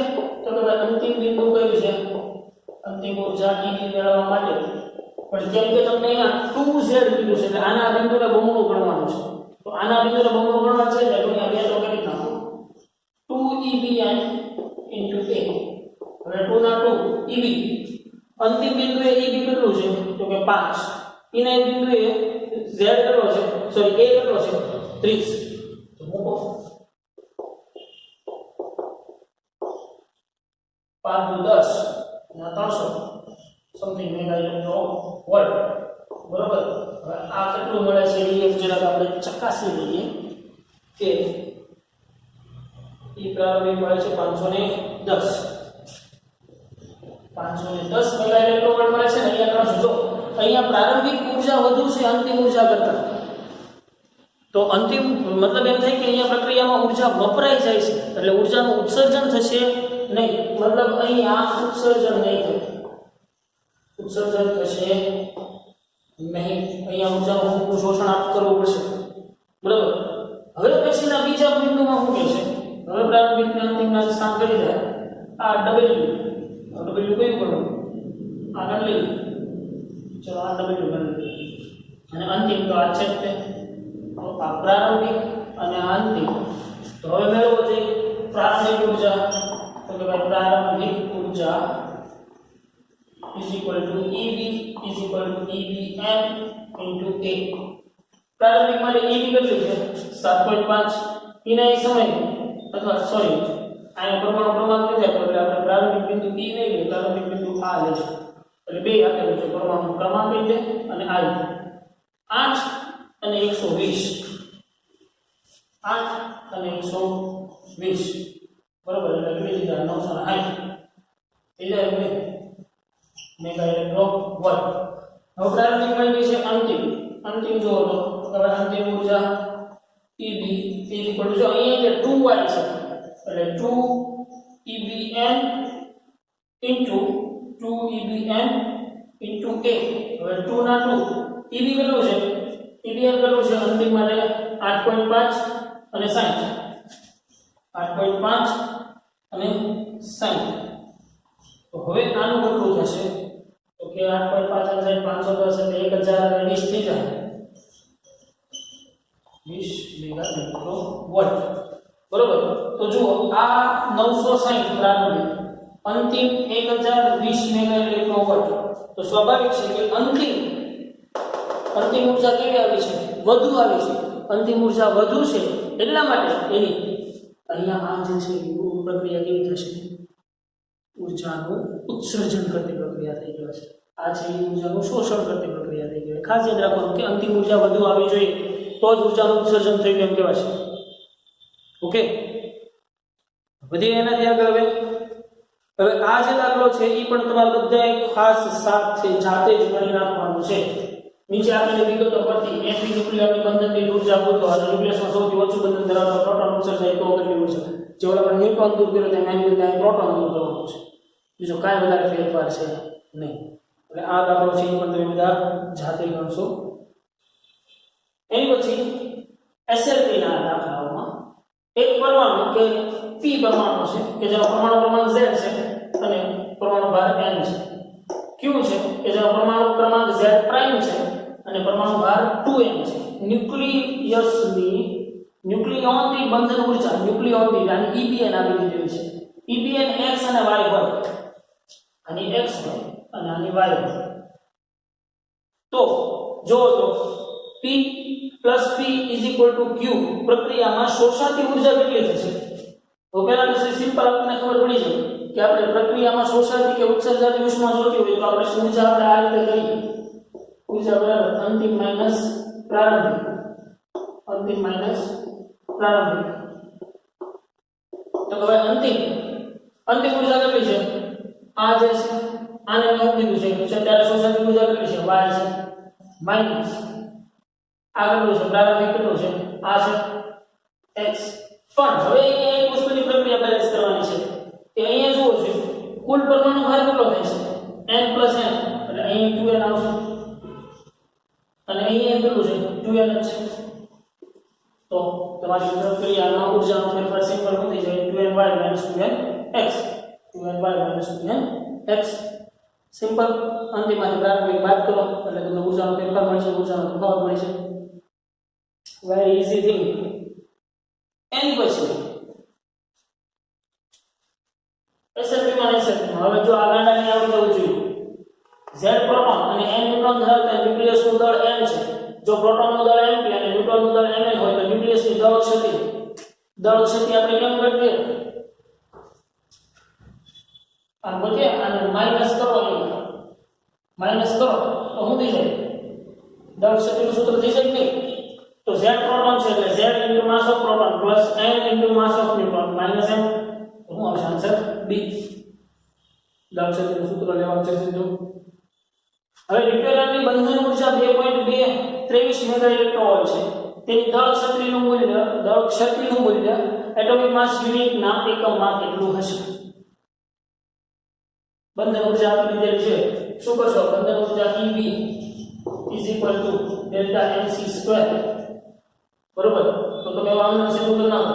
તો કે ભાઈ અંતિમ બિંદુ કયું છે અંતિમ ઊર્જા EB મેળવવા માટે પણ જેમ કે તમને અહીંયા 2z બિંદુ છે એટલે આના બિંદુને બમણું ગણવાનું છે તો આના બિંદુને બમણું ગણવાનું છે એટલે ગુણ્યા 2 તો કરી નાખો 2EBN into A હવે 2 ના 2 EB અંતિમ બિંદુએ EB કેટલું છે તો કે 5 એના બિંદુએ z કેટલો છે સોરી A કેટલો છે 30 તો મૂકો 5 નું 10 ના 300 સમથિંગ મેગા ઇલેક્ટ્રો વોલ્ટ બરોબર હવે આ કેટલું મળે છે એ જરાક આપણે ચકાસી લઈએ કે એ પ્રારંભિક મળે છે 510 મેગા ઇલેક્ટ્રો વોલ્ટ મળે છે ને અહીંયા 300 જો અહીંયા પ્રારંભિક ઊર્જા વધુ છે અંતિમ ઊર્જા કરતા તો અંતિમ મતલબ એમ થાય કે અહીંયા પ્રક્રિયામાં ઊર્જા વપરાઈ જાય છે એટલે ઊર્જાનું ઉત્સર્જન થશે નહીં મતલબ અહીંયા ઉત્સર્જન નહીં થાય ઉત્સર્જન થશે નહીં અહીંયા ઊર્જાનું શોષણ કરવું પડશે બરાબર હવે પછીના બીજા બિંદુમાં શું કહે છે હવે પ્રારંભિક અને અંતિમના સ્થાન કરી દે આ W કયું કરવું આગળ લઈ ચલો આ W ગણી અને અંતિમ તો આ છે તે આ પ્રારંભિક અને આ અંતિમ તો હવે મેળવો છે પ્રારંભિક ઊર્જા તો કે ભાઈ પ્રારંભિક ઊર્જા is equal to EB is equal to EBN into A પ્રારંભિક માટે EB કેટલું છે 7.5 એના સમય અથવા સોરી આનો પરમાણુ ક્રમાંક લીધા તો એટલે આપણે પ્રારંભિક બિંદુ E નહીં લઈએ પ્રારંભિક બિંદુ આ લેશું એટલે બે આપેલું છે પરમાણુ ક્રમાંક રીતે અને આ રીતે 8 અને 120 8 અને 120 બરોબર એટલે કેટલી થઈ જાય 960 થઈ જાય એટલે મેગા ઇલેક્ટ્રો વોલ્ટ હવે પ્રારંભિક મળી ગઈ છે અંતિમ જો તો હવે અંતિમ ઊર્જા EB જો અહીંયા જે 2y છે એટલે 2EBN into 2EBN into A હવે 2 ના 2 EB કેટલું છે EBN કેટલું છે અંતિમ માટે 8.5 અને 60 8.5 અને 60 તો હવે આનું કેટલું થશે તો કે 8.5 અને 60 510 એટલે 1020 થઈ જાય 20 મેગા ઇલેક્ટ્રો વોલ્ટ બરોબર તો જુઓ આ 960 પ્રારંભિક અંતિમ 1020 મેગા ઇલેક્ટ્રો વોલ્ટ તો સ્વાભાવિક છે કે અંતિમ ઊર્જા કેવી આવી છે વધુ આવી છે અંતિમ ઊર્જા વધુ છે એટલા માટે એની અહીંયા આ જે છે પ્રક્રિયા કેવી થશે ઊર્જાનું ઉત્સર્જન કરતી પ્રક્રિયા થઈ ગઈ છે આ છે ઊર્જાનું શોષણ કરતી પ્રક્રિયા થઈ ગઈ ખાસ યાદ રાખવાનું કે અંતિમ ઊર્જા વધુ આવી જોઈએ તો જ ઊર્જાનું ઉત્સર્જન થઈ ગયું એમ કહેવાશે ઓકે વધી એનાથી આગળ હવે આ જે દાખલો છે એ પણ તમારે બધાએ ખાસ સાથે જાતે જ ગણી નાખવાનું છે નીચે આપેલી વિગતો પરથી એફી ન્યુક્લિયરની બંધનની ઊર્જા પૂરતો અને ન્યુક્લિયસમાં સૌથી ઓછું બંધન ધરાવતા પ્રોટોન ઉત્સર્જાય તો કેટલી ઊર્જા જે ઓલા પર ન્યુટ્રોન દૂર કર્યો તે મેન્યુઅલ પ્રોટોન દૂર કરવાનું છે બીજો કાંઈ વધારે ફેરફાર છે નહીં એટલે આ દાખલો છે એ પણ તમે બધા જાતે ગણશો એની પછી એસએલપી ના દાખલાઓમાં એક પરમાણુ કે p પરમાણુ છે કે જેનો પરમાણુ ક્રમાંક z છે અને પરમાણુ ભાર n છે q છે કે જેનો પરમાણુ ક્રમાંક z પ્રાઇમ છે અને પરમાણુ ભાર 2n છે ન્યુક્લિયોનની બંધન ઊર્જા ન્યુક્લિયોનની અને EBN આપી દીધી છે EBN x અને y હોય અને x હોય અને આની y હોય તો જો તો p plus p is equal to q પ્રક્રિયામાં શોષાતી ઊર્જા કેટલી થશે તો પહેલા તો સિમ્પલ આપણને ખબર પડી જાય કે આપણે પ્રક્રિયામાં શોષાતી કે ઉત્સર્જાતી ઉષ્મા જોતી હોય તો આપણે ઊર્જા આપણે આ રીતે લઈએ ઊર્જા બરાબર અંતિમ માઈનસ પ્રારંભિક તો હવે અંતિમ ઊર્જા કેટલી છે આ જે છે આને મેં કીધું છે ત્યારે શોષાતી ઊર્જા કેટલી છે y છે માઈનસ આ કેટલું છે પ્રારંભિક કેટલું છે આ છે x પણ હવે અહીંયા એક વસ્તુની પ્રક્રિયા બેલેન્સ કરવાની છે કે અહીંયા જુઓ છે કુલ પરમાણુ ભાર કેટલો થાય છે n + n એટલે અહીં 2n આવશે અને અહીંયા કેટલું છે 2n જ છે તો તમારી પ્રક્રિયામાં ઊર્જાનો ફેરફાર સિમ્પલ થઈ જાય 2ny - 2nx 2ny - 2nx simple અંતિમમાંથી પ્રારંભિક બાદ કરો એટલે તમને ઊર્જાનો ફેરફાર મળશે ઊર્જાનો તફાવત મળશે very easy thing એની પછી SLP માં હવે જો આ ગાંડાની આવડી જવું જોઈએ z પ્રોટોન અને n ન્યુટ્રોન ધરાવતા ન્યુક્લિયસનું દળ n છે જો પ્રોટોનનું દળ np અને ન્યુટ્રોનનું દળ mn હોય તો ન્યુક્લિયસની દળ ક્ષતિ આપણે કેમ કરીએ આ બધે આને માઈનસ કરો તો શું થઈ જાય દળ ક્ષતિનું સૂત્ર થઈ જાય કે તો z પ્રોટોન છે એટલે z * mass of proton plus n * mass of neutron minus m શું આવશે આન્સર b દળ ક્ષતિનું સૂત્ર લેવાનું છે સીધું હવે ન્યુક્લિયરની બંધન ઊર્જા 2.23 મેગા ઇલેક્ટ્રોવોલ્ટ છે તેની દળ ક્ષતિનું મૂલ્ય એટોમિક માસ યુનિટના એકમમાં કેટલું હશે બંધન ઊર્જા આપી દીધેલી છે શું કરશો બંધન ઊર્જા EB = delta mc² બરોબર તો તમે આનું સીધું કરી નાખો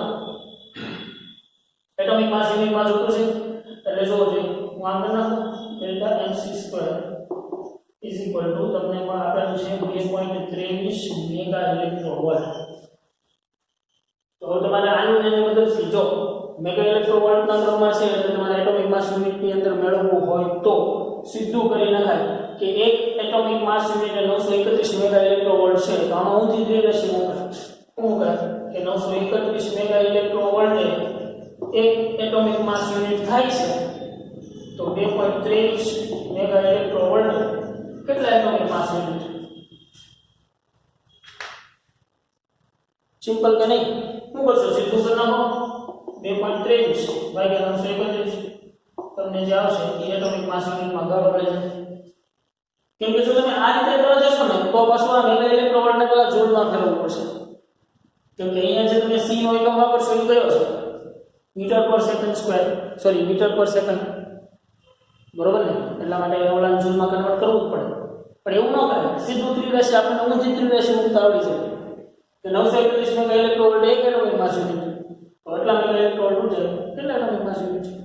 એટોમિક માસ યુનિટમાં જોતું છે એટલે જો હું આમ કરી નાખું delta mc² તમને આપેલું છે 2.23 મેગા ઇલેક્ટ્રોવોલ્ટ તો તમારે આનું એની મદદથી જો મેગા ઇલેક્ટ્રોવોલ્ટના ક્રમમાં છે એટલે તમારે એટોમિક માસ યુનિટની અંદર મેળવવું હોય તો સીધું કરી નખાય કે એક એટોમિક માસ યુનિટ 931 મેગા ઇલેક્ટ્રોવોલ્ટ છે તો આમાં ઊંધી થઈ રહેશે શું કહે કે 931 મેગા ઇલેક્ટ્રોવોલ્ટ એક એટોમિક માસ યુનિટ થાય છે તો 2.23 મેગા ઇલેક્ટ્રોવોલ્ટ કેટલા એટોમિક માસ યુનિટ સિમ્પલ કે નહીં શું કરશો સીધું કરી નાખો 2.23 ભાગ્યા 331 તમને જે આવશે એ એટોમિક માસ યુનિટમાં દળ મળે છે કેમ કે જો તમે આ રીતે કરવા જશો ને તો પાછું આ મેગા ઇલેક્ટ્રોવોલ્ટને પેલા જોડમાં ફેરવવું પડશે કેમ કે અહીંયા જે તમે c નો એકમ વાપરશો એ કયો છે મીટર પર સેકન્ડ સ્ક્વેર સોરી મીટર પર સેકન્ડ બરોબર ને એટલા માટે ઓલાને જૂલમાં કન્વર્ટ કરવું જ પડે પણ એવું ન કરે સીધું 3 રહેશે આપણને ઊંધી 3 રહેશે મુકતા આવડી જાય કે 931 મેગા ઇલેક્ટ્રોવોલ્ટ એક એટોમિક માસ યુનિટ તો એટલા મેગા ઇલેક્ટ્રોવોલ્ટ ઉઠે કેટલા એટોમિક માસ યુનિટ છે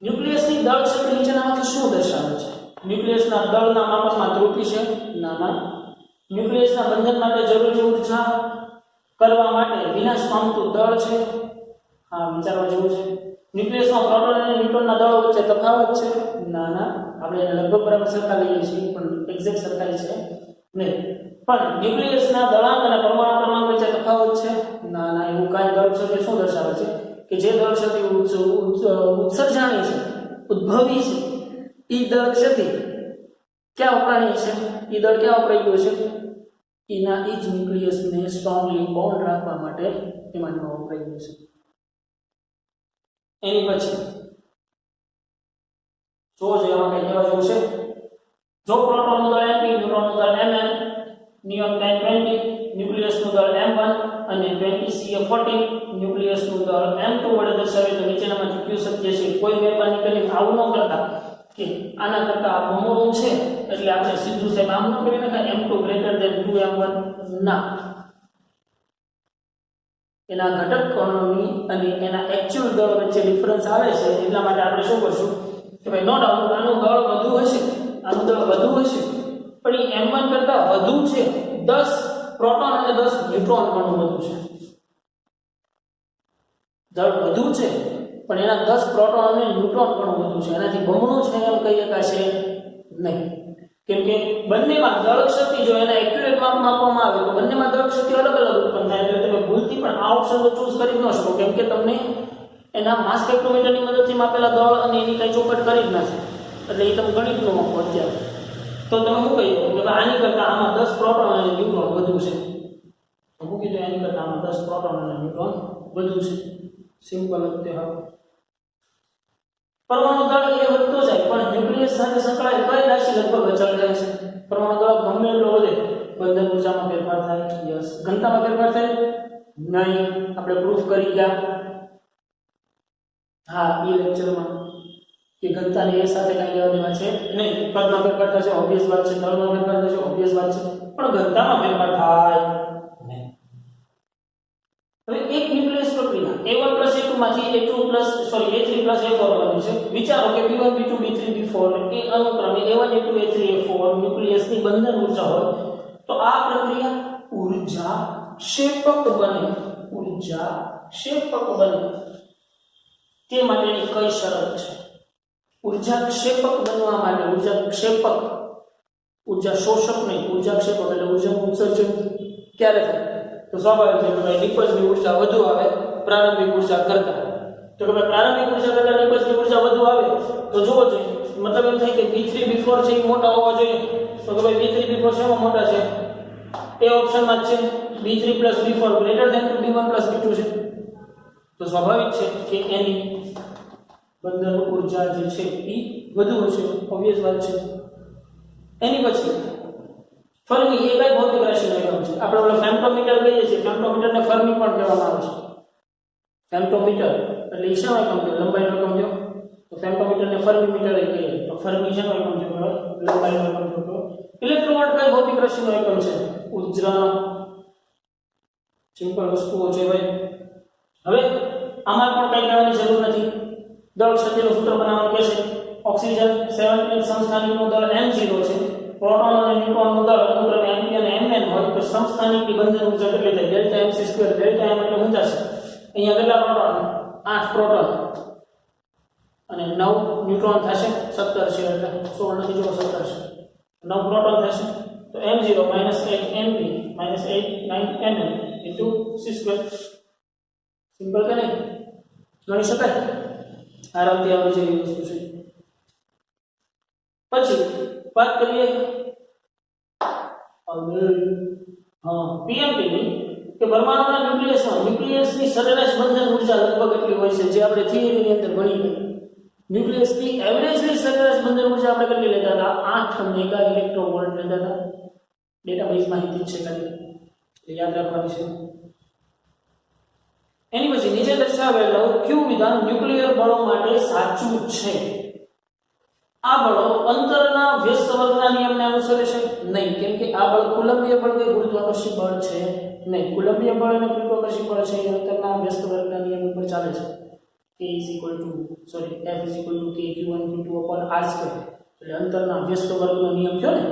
ન્યુક્લિયસની દળ ક્ષેત્ર નીચેનામાંથી શું દર્શાવે છે ન્યુક્લિયસના દળના માપનમાં ત્રુટિ છે ના ન્યુક્લિયસના બંધન માટે જરૂરી ઊર્જા કરવા માટે વિનાશ પામતું દળ છે હા વિચારવા જેવું છે ન્યુક્લિયસમાં પ્રોટોન અને ન્યુટ્રોનના દળો વચ્ચે તફાવત છે ના આપણે એને લગભગ બરાબર સરખા લઈએ છીએ પણ એક્ઝેક્ટ સરખાઈ છે નહીં પણ ન્યુક્લિયસના દળાંક અને પરમાણુ ક્રમાંક વચ્ચે તફાવત છે ના એવું કાંઈ દળ છે શું દર્શાવે છે કે જે દળ ક્ષતિ ઉત્સર્જાણી છે ઉદ્ભવી છે એ દળ ક્ષતિ ક્યાં વપરાણી છે એ દળ ક્યાં વપરાઈ ગયો છે એના એ જ ન્યુક્લિયસને સ્ટ્રોંગલી બોન્ડ રાખવા માટે એમાં વપરાઈ ગયું છે એની પછી જો એમાં કઈ કહેવા જેવું છે જો પ્રોટોનનું દળ mp ન્યુટ્રોનનું દળ mn નિયમ 1020 ન્યુક્લિયસનું દળ m1 અને 20ca14 ન્યુક્લિયસનું દળ m2 વડે દર્શાવે તો નીચેનામાંથી કયું સત્ય છે કોઈ મહેરબાની કરીને આવું ન કરતા કે આના કરતા બમણું છે એટલે આપણે સીધું સાહેબ આમ ન કરી નાખા m2 2m1 ના એના ઘટક કણોની અને એના એક્ચ્યુઅલ દળ વચ્ચે ડિફરન્સ આવે છે એટલા માટે આપણે શું કરશું કે ભાઈ નો ડાઉટ આનું દળ વધુ હશે આનું દળ વધુ હશે પણ એ m1 કરતા વધુ છે 10 પ્રોટોન અને 10 ન્યુટ્રોન પણ વધુ છે દળ વધુ છે પણ એના 10 પ્રોટોન અને ન્યુટ્રોન પણ વધુ છે એનાથી બમણું છે એમ કહી શકાશે નહીં કેમ કે બંનેમાં દળ ક્ષતિ જો એના એક્યુરેટ માપમાં આપવામાં આવે તો બંનેમાં દળ ક્ષતિ અલગ અલગ ઉત્પન્ન થાય એટલે તમે ભૂલથી પણ આ ઓપ્શન તો ચૂઝ કરી ન શકો કેમ કે તમને એના માસ સ્પેક્ટ્રોમીટરની મદદથી માપેલા દળ અને એની કઈ ચોખવટ કરી જ નથી એટલે એ તમે ગણિત ન આપો અત્યારે તો તમે શું કહી કે આની કરતાં આમાં 10 પ્રોટોન અને ન્યુટ્રોન વધુ છે તો હું કીધું એની કરતાં આમાં 10 પ્રોટોન અને ન્યુટ્રોન વધુ છે સિમ્પલ જ તે હવે પરમાણુ દળ એ વધતો જાય પણ ન્યુક્લિયસ સાથે સંકળાયેલ કઈ રાશિ લગભગ અચળ રહે છે પરમાણુ દળ ગમે એટલો વધે બંધન ઊર્જામાં ફેરફાર થાય યસ ઘનતામાં ફેરફાર થાય નહીં આપણે પ્રૂફ કરી ગયા હા એ લેક્ચરમાં કે ઘનતાને એ સાથે કઈ લેવા દેવા છે નહીં કદમાં ફેરફાર થશે ઓબ્વિયસ વાત છે દળમાં ફેરફાર થશે ઓબ્વિયસ વાત છે પણ ઘનતામાં ફેરફાર થાય નહીં હવે એક ન્યુક્લિયસ પ્રક્રિયા A1 A2 માંથી A2 A3 A4 બને છે વિચારો કે B1 B2 B3 B4 એ અનુક્રમે A1 A2 A3 A4 ન્યુક્લિયસની બંધન ઊર્જા હોય તો આ પ્રક્રિયા ઊર્જા ક્ષેપક બને તે માટેની કઈ શરત છે ઊર્જા ક્ષેપક બનવા માટે ઊર્જા શોષક નહીં ઊર્જા ક્ષેપક એટલે ઊર્જાનું ઉત્સર્જન ક્યારે થાય તો સ્વાભાવિક છે કે નિપજની ઊર્જા વધુ આવે પ્રારંભિક ઊર્જા કરતા તો કે પ્રારંભિક ઊર્જા કરતા નિપજની ઊર્જા વધુ આવે તો જોવો જોઈએ મતલબ એમ થાય કે B3 B4 છે એ મોટા હોવા જોઈએ તો કે ભાઈ B3 B4 શેમાં મોટા છે એ ઓપ્શનમાં છે B3 B4 greater than B1 B2 છે તો સ્વાભાવિક છે કે એની બંધન ઊર્જા જે છે એ વધુ હશે ઓબ્વિયસ વાત છે એની પછી ફર્મી એ કઈ ભૌતિક રાશિનો એકમ છે આપણે ઓલો ફેમ્ટોમીટર કહીએ છીએ ફેમ્ટોમીટરને ફર્મી પણ કહેવામાં આવે છે ફેમ્ટોમીટર એટલે ઈશાનો એકમ છે લંબાઈનો એકમ જો તો ફેમ્ટોમીટરને ફર્મી મીટર કહીએ તો ફર્મી ઈશાનો એકમ છે લંબાઈનો એકમ છે ઇલેક્ટ્રોવોલ્ટ કઈ ભૌતિક રાશિનો એકમ છે ઉર્જાનો સિમ્પલ વસ્તુઓ છે ભાઈ હવે આમાં પણ કઈ કહેવાની જરૂર નથી દળ ક્ષતિનું સૂત્ર બનાવવાનું કહેશે ઓક્સિજન 17 સમસ્થાનિકનું દળ m0 છે પ્રોટોન અને ન્યુટ્રોનનું દળ અનુક્રમે mp અને mn હોય તો સમસ્થાનિકની બંધન ઊર્જા કેટલી થાય ડેલ્ટા mc2 ડેલ્ટા m એટલે ઊંચા છે અહીંયા કેટલા પ્રોટોન 8 પ્રોટોન અને 9 ન્યુટ્રોન થશે 17 છે એટલે 16 નથી જો 17 છે 9 પ્રોટોન થશે તો m0 -8 mp -8 9 mn c2 simple કે નહીં ગણી શકાય આરામથી આવી જાય એવી વસ્તુ છે પછી વાત કરીએ પીએમપી ની કે પરમાણુના ન્યુક્લિયસની સરેરાશ બંધન ઉર્જા લગભગ એટલી હોય છે જે આપણે થિયરીની અંદર ભણી ગયા. ન્યુક્લિયસની એવરેજની સરેરાશ બંધન ઉર્જા આપણે કેટલી લેતા હતા? 8 મેગા ઇલેક્ટ્રોવોલ્ટ લેતા હતા. ડેટાબેઝ માહિતી છે ખાલી યાદ રાખવાની છે. એની પછી નીચે દર્શાવેલું ક્યુ વિધાન ન્યુક્લિયર બળો માટે સાચું છે. આ બળો અંતરના વ્યસ્ત વર્ગના નિયમને અનુસરે છે? નહીં, કેમ કે આ બળ કુલંબીય બળ કે ગુરુત્વાકર્ષી બળ છે નહીં. કુલંબીય બળ અને ગુરુત્વાકર્ષી બળ છે એ અંતરના વ્યસ્ત વર્ગના નિયમ ઉપર ચાલે છે. F = kq1q2/r². એટલે અંતરના વ્યસ્ત વર્ગનો નિયમ થયો ને.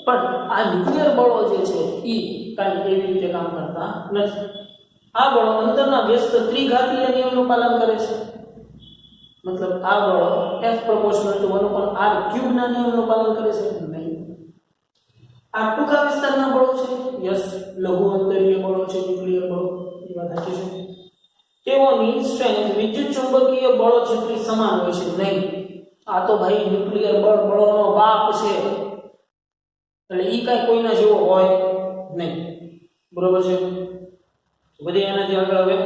પણ આ ન્યુક્લિયર બળો જે છે એ કાંઈ એવી રીતે કામ કરતા નથી. આ બળો અંતરના વ્યસ્ત ત્રિઘાતીય નિયમનું પાલન કરે છે. મતલબ આ બળો F = 1/r³ ના નિયમનું પાલન કરે છે? નહીં. આ ટૂંકા વિસ્તારના બળો છે? યસ, લઘુ અંતરીય બળો છે ન્યુક્લિયર બળો. એ વાત સાચી છે. તેઓની સ્ટ્રેન્થ વિદ્યુત ચુંબકીય બળો જેટલી સમાન હોય છે? નહીં. આ તો ભાઈ ન્યુક્લિયર બળોનો બાપ છે, એટલે ઈ કાંઈ કોઈના જેવો હોય નહીં. બરોબર છે? વધે એનાથી આગળ. હવે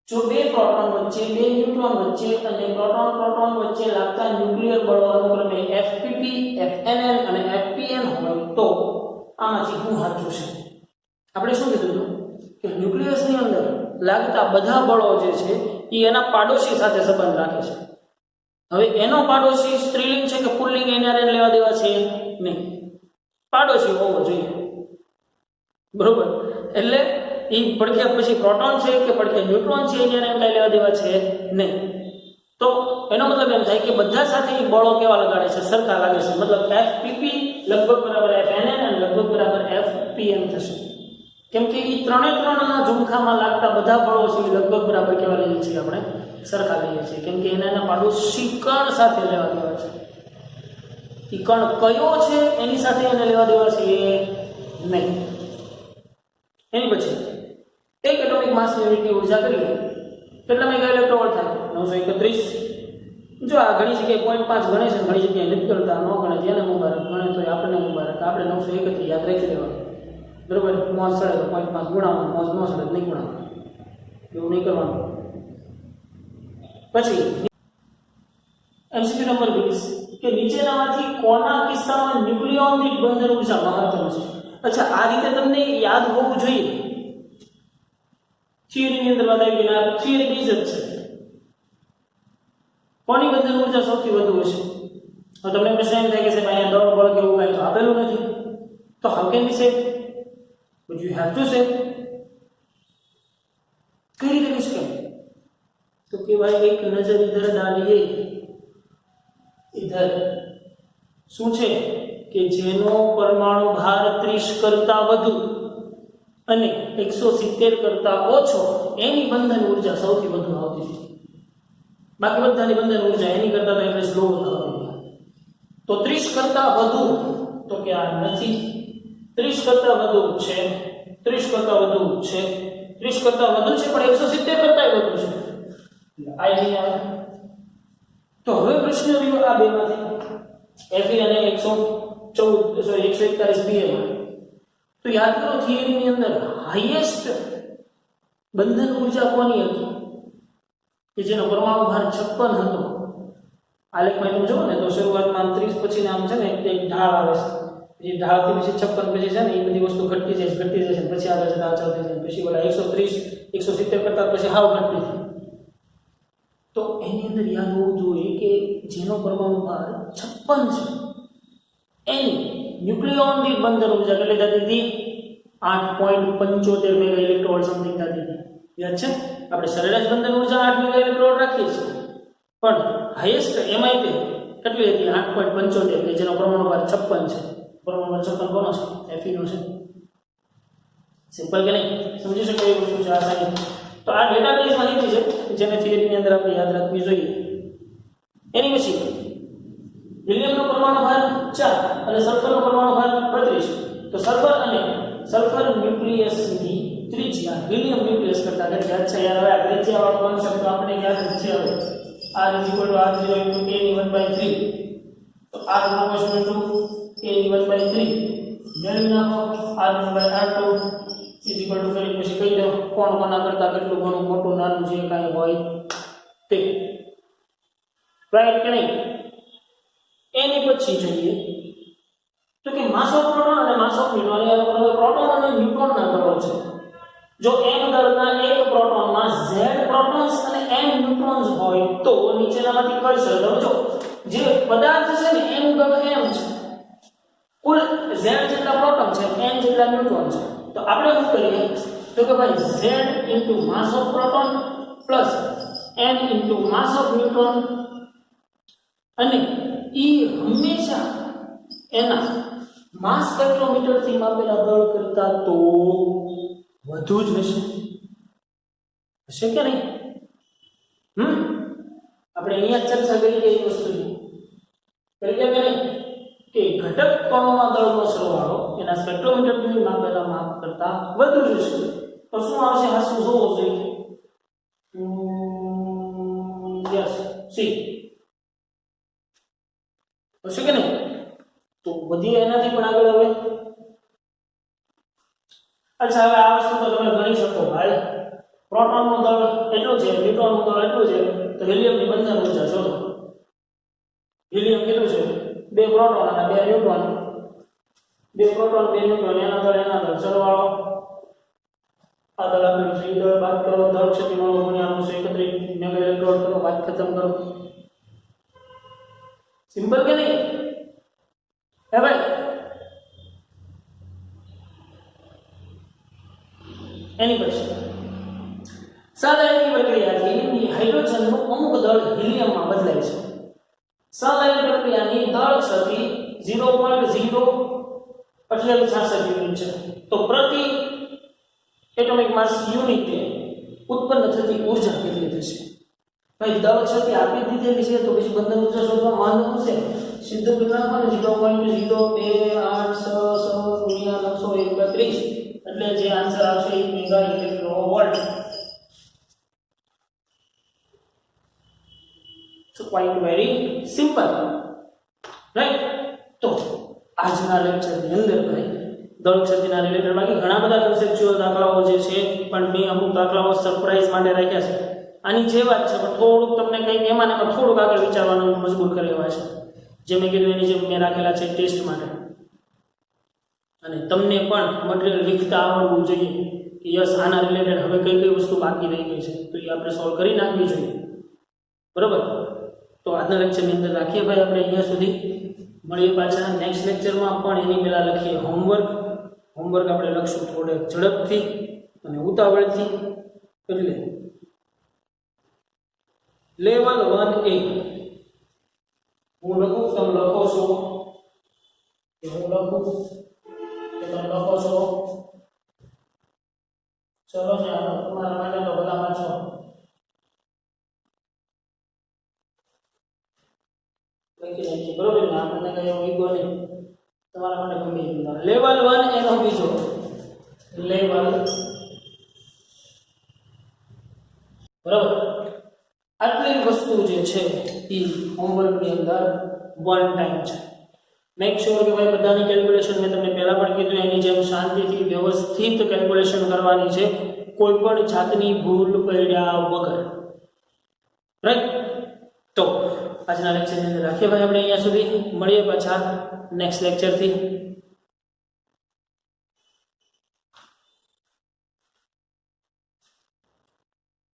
જો બે પ્રોટોન વચ્ચે, બે ન્યુટ્રોન વચ્ચે અને પ્રોટોન વચ્ચે લાગતા ન્યુક્લિયર બળો અનુક્રમે FPP, FNN અને FPN હોય તો આમાંથી શું સાચું છે? આપણે શું કીધું હતું કે ન્યુક્લિયસની અંદર લાગતા બધા બળો જે છે એ એના પાડોશી સાથે સંબંધ રાખે છે. હવે એનો પાડોશી સ્ત્રીલિંગ છે કે પુલ્લિંગ એને લેવા દેવા છે નહીં. પાડોશી હોવો જોઈએ. બરોબર? એટલે એ પડખે પછી પ્રોટોન છે કે પડખે ન્યુટ્રોન છે એને કઈ લેવા દેવા છે નહીં. તો એનો મતલબ એમ થાય કે બધા સાથે એ બળો કેવા લગાડે છે? સરખા લાગે છે. મતલબ FPP લગભગ બરાબર FNN અને લગભગ બરાબર FPN થશે. કેમ કે એ ત્રણેના ઝુમખામાં લાગતા બધા બળો છે લગભગ બરાબર કેવા લઈએ છીએ? આપણે સરખા લઈએ છીએ. કેમ કે એના પાડોશી કણ સાથે લેવા દેવા છે. એ કણ કયો છે એની સાથે એને લેવા દેવા છે નહીં. એની પછી એક એટોમિક માસની યુનિટની ઉર્જા કરીએ કેટલા મેગા ઇલેક્ટ્રોવોલ્ટ થાય? 931. જો આ ઘણી જગ્યાએ 0.5 ગણે છે, ઘણી જગ્યાએ નથી કરતા, ન ગણે જેને મુબારક, ગણે તો આપણને મુબારક. આપણે 931 યાદ રાખી લેવાનું. બરોબર? મોજ સડે તો 0.5 ગુણાવવાનું, મોજ ન સડે નહીં ગુણાવવાનું. એવું નહીં કરવાનું. પછી MCQ નંબર 20 કે નીચેનામાંથી કોના કિસ્સામાં ન્યુક્લિયોન દીઠ બંધન ઉર્જા મહત્તમ છે? અચ્છા, આ રીતે તમને યાદ હોવું જોઈએ. થિયરીની અંદર બતાવી કે આ થિયરી બેઝ જ છે. કોની બંધન ઉર્જા સૌથી વધુ હશે? તો તમને પ્રશ્ન એમ થાય કે સાહેબ અહીંયા દળ બળ કે એવું કાંઈ તો આપેલું નથી, તો હાઉ કેન બી સે? But you have to say. કઈ રીતે કહી શકાય? તો કે ભાઈ એક નજર ઇધર ડાલીએ. ઇધર શું છે કે જેનો પરમાણુ ભાર 30 કરતા વધુ અને 170 કરતા ઓછો એની બંધન ઉર્જા સૌથી વધુ આવતી હતી. બાકી બધાની બંધન ઉર્જા એની કરતા તો એટલે સ્લો આવતી. તો 30 કરતા વધુ તો કે આ નથી. 30 કરતા વધુ છે, 30 કરતા વધુ છે, 30 કરતા વધુ છે, પણ 170 કરતા વધુ છે. આ અહીં આવે. તો હવે પ્રશ્ન રહ્યો આ બેમાંથી Fe અને 141 Pa. તો યાદ કરો થિયરીની અંદર હાઈએસ્ટ બંધન ઉર્જા કોની હતી કે જેનો પરમાણુ ભાર 56 હતો? આલેખમાં તમે જુઓ ને તો શરૂઆતમાં 30 પછી આમ છે ને એક ઢાળ આવે છે. એ ઢાળથી પછી 56 પછી છે ને એ બધી વસ્તુ ઘટતી જાય છે, પછી આગળ જતા ચાલતી જાય, પછી ઓલા 130 170 કરતા પછી હાવ ઘટતી જાય. તો એની અંદર યાદ હોવું જોઈએ કે જેનો પરમાણુ ભાર 56 છે એની ન્યુક્લિયોન દીઠ બંધન ઉર્જા કેટલી થતી હતી? 8.75 મેગા ઇલેક્ટ્રોવોલ્ટ સમથિંગ થતી હતી. યાદ છે? આપણે સરેરાશ બંધન ઉર્જા 8 મેગા ઇલેક્ટ્રોવોલ્ટ રાખીએ છીએ, પણ હાઈએસ્ટ એમાં કેટલી હતી? 8.75 કે જેનો પરમાણુ ભાર 56 છે. પરમાણુ ભાર 56 કોનો છે? Fe નો છે. સિમ્પલ કે નહીં? સમજી શકો એ વસ્તુ છે આસાની. તો આ ડેટાબેઝ માહિતી છે જેને થિયરીની અંદર આપણે યાદ રાખવી જોઈએ. એની પછી હિલિયમનો પરમાણુ ભાર 4 અને સલ્ફરનો પરમાણુ ભાર 32. તો સલ્ફર ન્યુક્લિયસની ત્રિજ્યા હિલિયમ ન્યુક્લિયસ કરતા ઘણી યાદ છે યાર. હવે આ ત્રિજ્યા વાળો કોન્સેપ્ટ તો આપણે યાદ જ છે. હવે r = r0 × k ની 1/3. તો r = a/3 મેળવી નાખો r1/r2 કરી પછી કહી દો કોણ કોના કરતા કેટલું ઘણું મોટું નાનું જે કાંઈ હોય તે રાઈટ કે નહીં. એની પછી જોઈએ તો કે માસ ઓફ પ્રોટોન અને માસ ઓફ ન્યુટ્રોન. પ્રોટોન અને ન્યુટ્રોનના દળો છે. જો m દળના એક પ્રોટોનમાં z પ્રોટોન્સ અને m ન્યુટ્રોન્સ હોય તો નીચેનામાંથી કઈ શરતો જો જે પદાર્થ છે ને એનું દળ m છે, કુલ z જેટલા પ્રોટોન છે n જેટલા ન્યુટ્રોન છે. તો આપણે શું કરીએ તો કે ભાઈ z mass of proton plus n mass of neutron અને e હંમેશા એના માસ સ્પેક્ટ્રોમીટર થી માપેલા દળ કરતા તો વધુ જ હશે કે નહીં? આપણે અહીંયા ચર્ચા કરી કે એક વસ્તુ કરી કે નહીં કે ઘટક કણોના દળનો સરવાળો એના સ્પેક્ટ્રોમીટર થી માપેલા માપ કરતા વધુ જ હશે. તો શું આવશે? આ શું જોવો જોઈએ? યસ સી હશે કે નહીં? તો વધીએ એનાથી પણ આગળ. હવે અચ્છા, હવે આ વસ્તુ તો તમે ગણી શકો ભાઈ. પ્રોટોનનું દળ એટલું છે, ન્યુટ્રોનનું દળ એટલું છે, તો હિલિયમની બંધન ઊર્જા શોધો. હિલિયમ કેટલું છે? 2 પ્રોટોન અને 2 ન્યુટ્રોન. 2 પ્રોટોન 2 ન્યુટ્રોન એના દળ સરવાળો આ દળ આપેલું છે. દળ બાદ કરો, દળ ક્ષતિ મળો ગુણ્યા 931 મેગા ઇલેક્ટ્રોન કરો, વાત ખતમ કરો. સિમ્પલ કે નહીં? હે ભાઈ એની પછી સહલયનની પ્રક્રિયાથી હાઇડ્રોજનનું અમુક દળ હિલિયમમાં બદલાય છે. સહલયન પ્રક્રિયાની દળ ક્ષતિ 0.06866 યુનિટ છે. તો પ્રતિ એટોમિક માસ યુનિટે ઉત્પન્ન થતી ઊર્જા કેટલી થશે? ભાઈ દળ ક્ષતિ આપી દીધેલી છે તો પછી બંધન ઊર્જા શોધવા વાંધો નથી. સીધું કરી નાખવાનું 0.02866 ગુણ્યા 931 એટલે જે આન્સર આવશે એ mega ઇલેક્ટ્રોવોલ્ટ. So quite very simple, right? તો આજના લેક્ચરની અંદર ભાઈ દળ ક્ષતિના રિલેટેડ બાકી ઘણા બધા કન્સેપ્ચ્યુઅલ દાખલાઓ જે છે પણ મેં અમુક દાખલાઓ સરપ્રાઈઝ માટે રાખ્યા છે. આની જે વાત છે પણ થોડુંક તમને કંઈક એમાં થોડુંક આગળ વિચારવાનું મજબૂર કરે એવા છે. જે મેં કીધું એની જે મેં રાખેલા છે ટેસ્ટ માટે. અને તમને પણ મટીરિયલ લીખતા આવડવું જોઈએ કે યસ આના રિલેટેડ હવે કઈ કઈ વસ્તુ બાકી રહી ગઈ છે તો એ આપણે સોલ્વ કરી નાખવી જોઈએ. બરોબર? તો આજના લેક્ચરની અંદર રાખીએ ભાઈ આપણે અહીંયા સુધી. મળીએ પાછા નેક્સ્ટ લેક્ચરમાં. પણ એની પહેલાં લખીએ હોમવર્ક. હોમવર્ક આપણે લખશું થોડે ઝડપથી અને ઉતાવળથી. એટલે લેવલ 1A હું લખું, તમે લખો છો કે હું લખું કે તમે લખો છો? ચલો ને તમારા માટે તો બધા વાંચો. લખી નાખીએ. બરોબર ને? આપણને કઈ એવો ઈગો નહીં. તમારા માટે ગમે લેવલ 1 એનો બીજો લેવલ. બરાબર? આટલી વસ્તુ જે છે એ હોમવર્કની અંદર વન ટાઈમ છે. મેક શ્યોર કે ભાઈ બધાની કેલ્ક્યુલેશન મેં તમને પહેલા પણ કીધું એની જેમ શાંતિથી વ્યવસ્થિત કેલ્ક્યુલેશન કરવાની છે, કોઈ પણ જાતની ભૂલ પડ્યા વગર. રાઈટ? તો આજના લેક્ચરની અંદર રાખીએ ભાઈ આપણે અહીંયા સુધી. મળીએ પાછા નેક્સ્ટ લેક્ચરથી.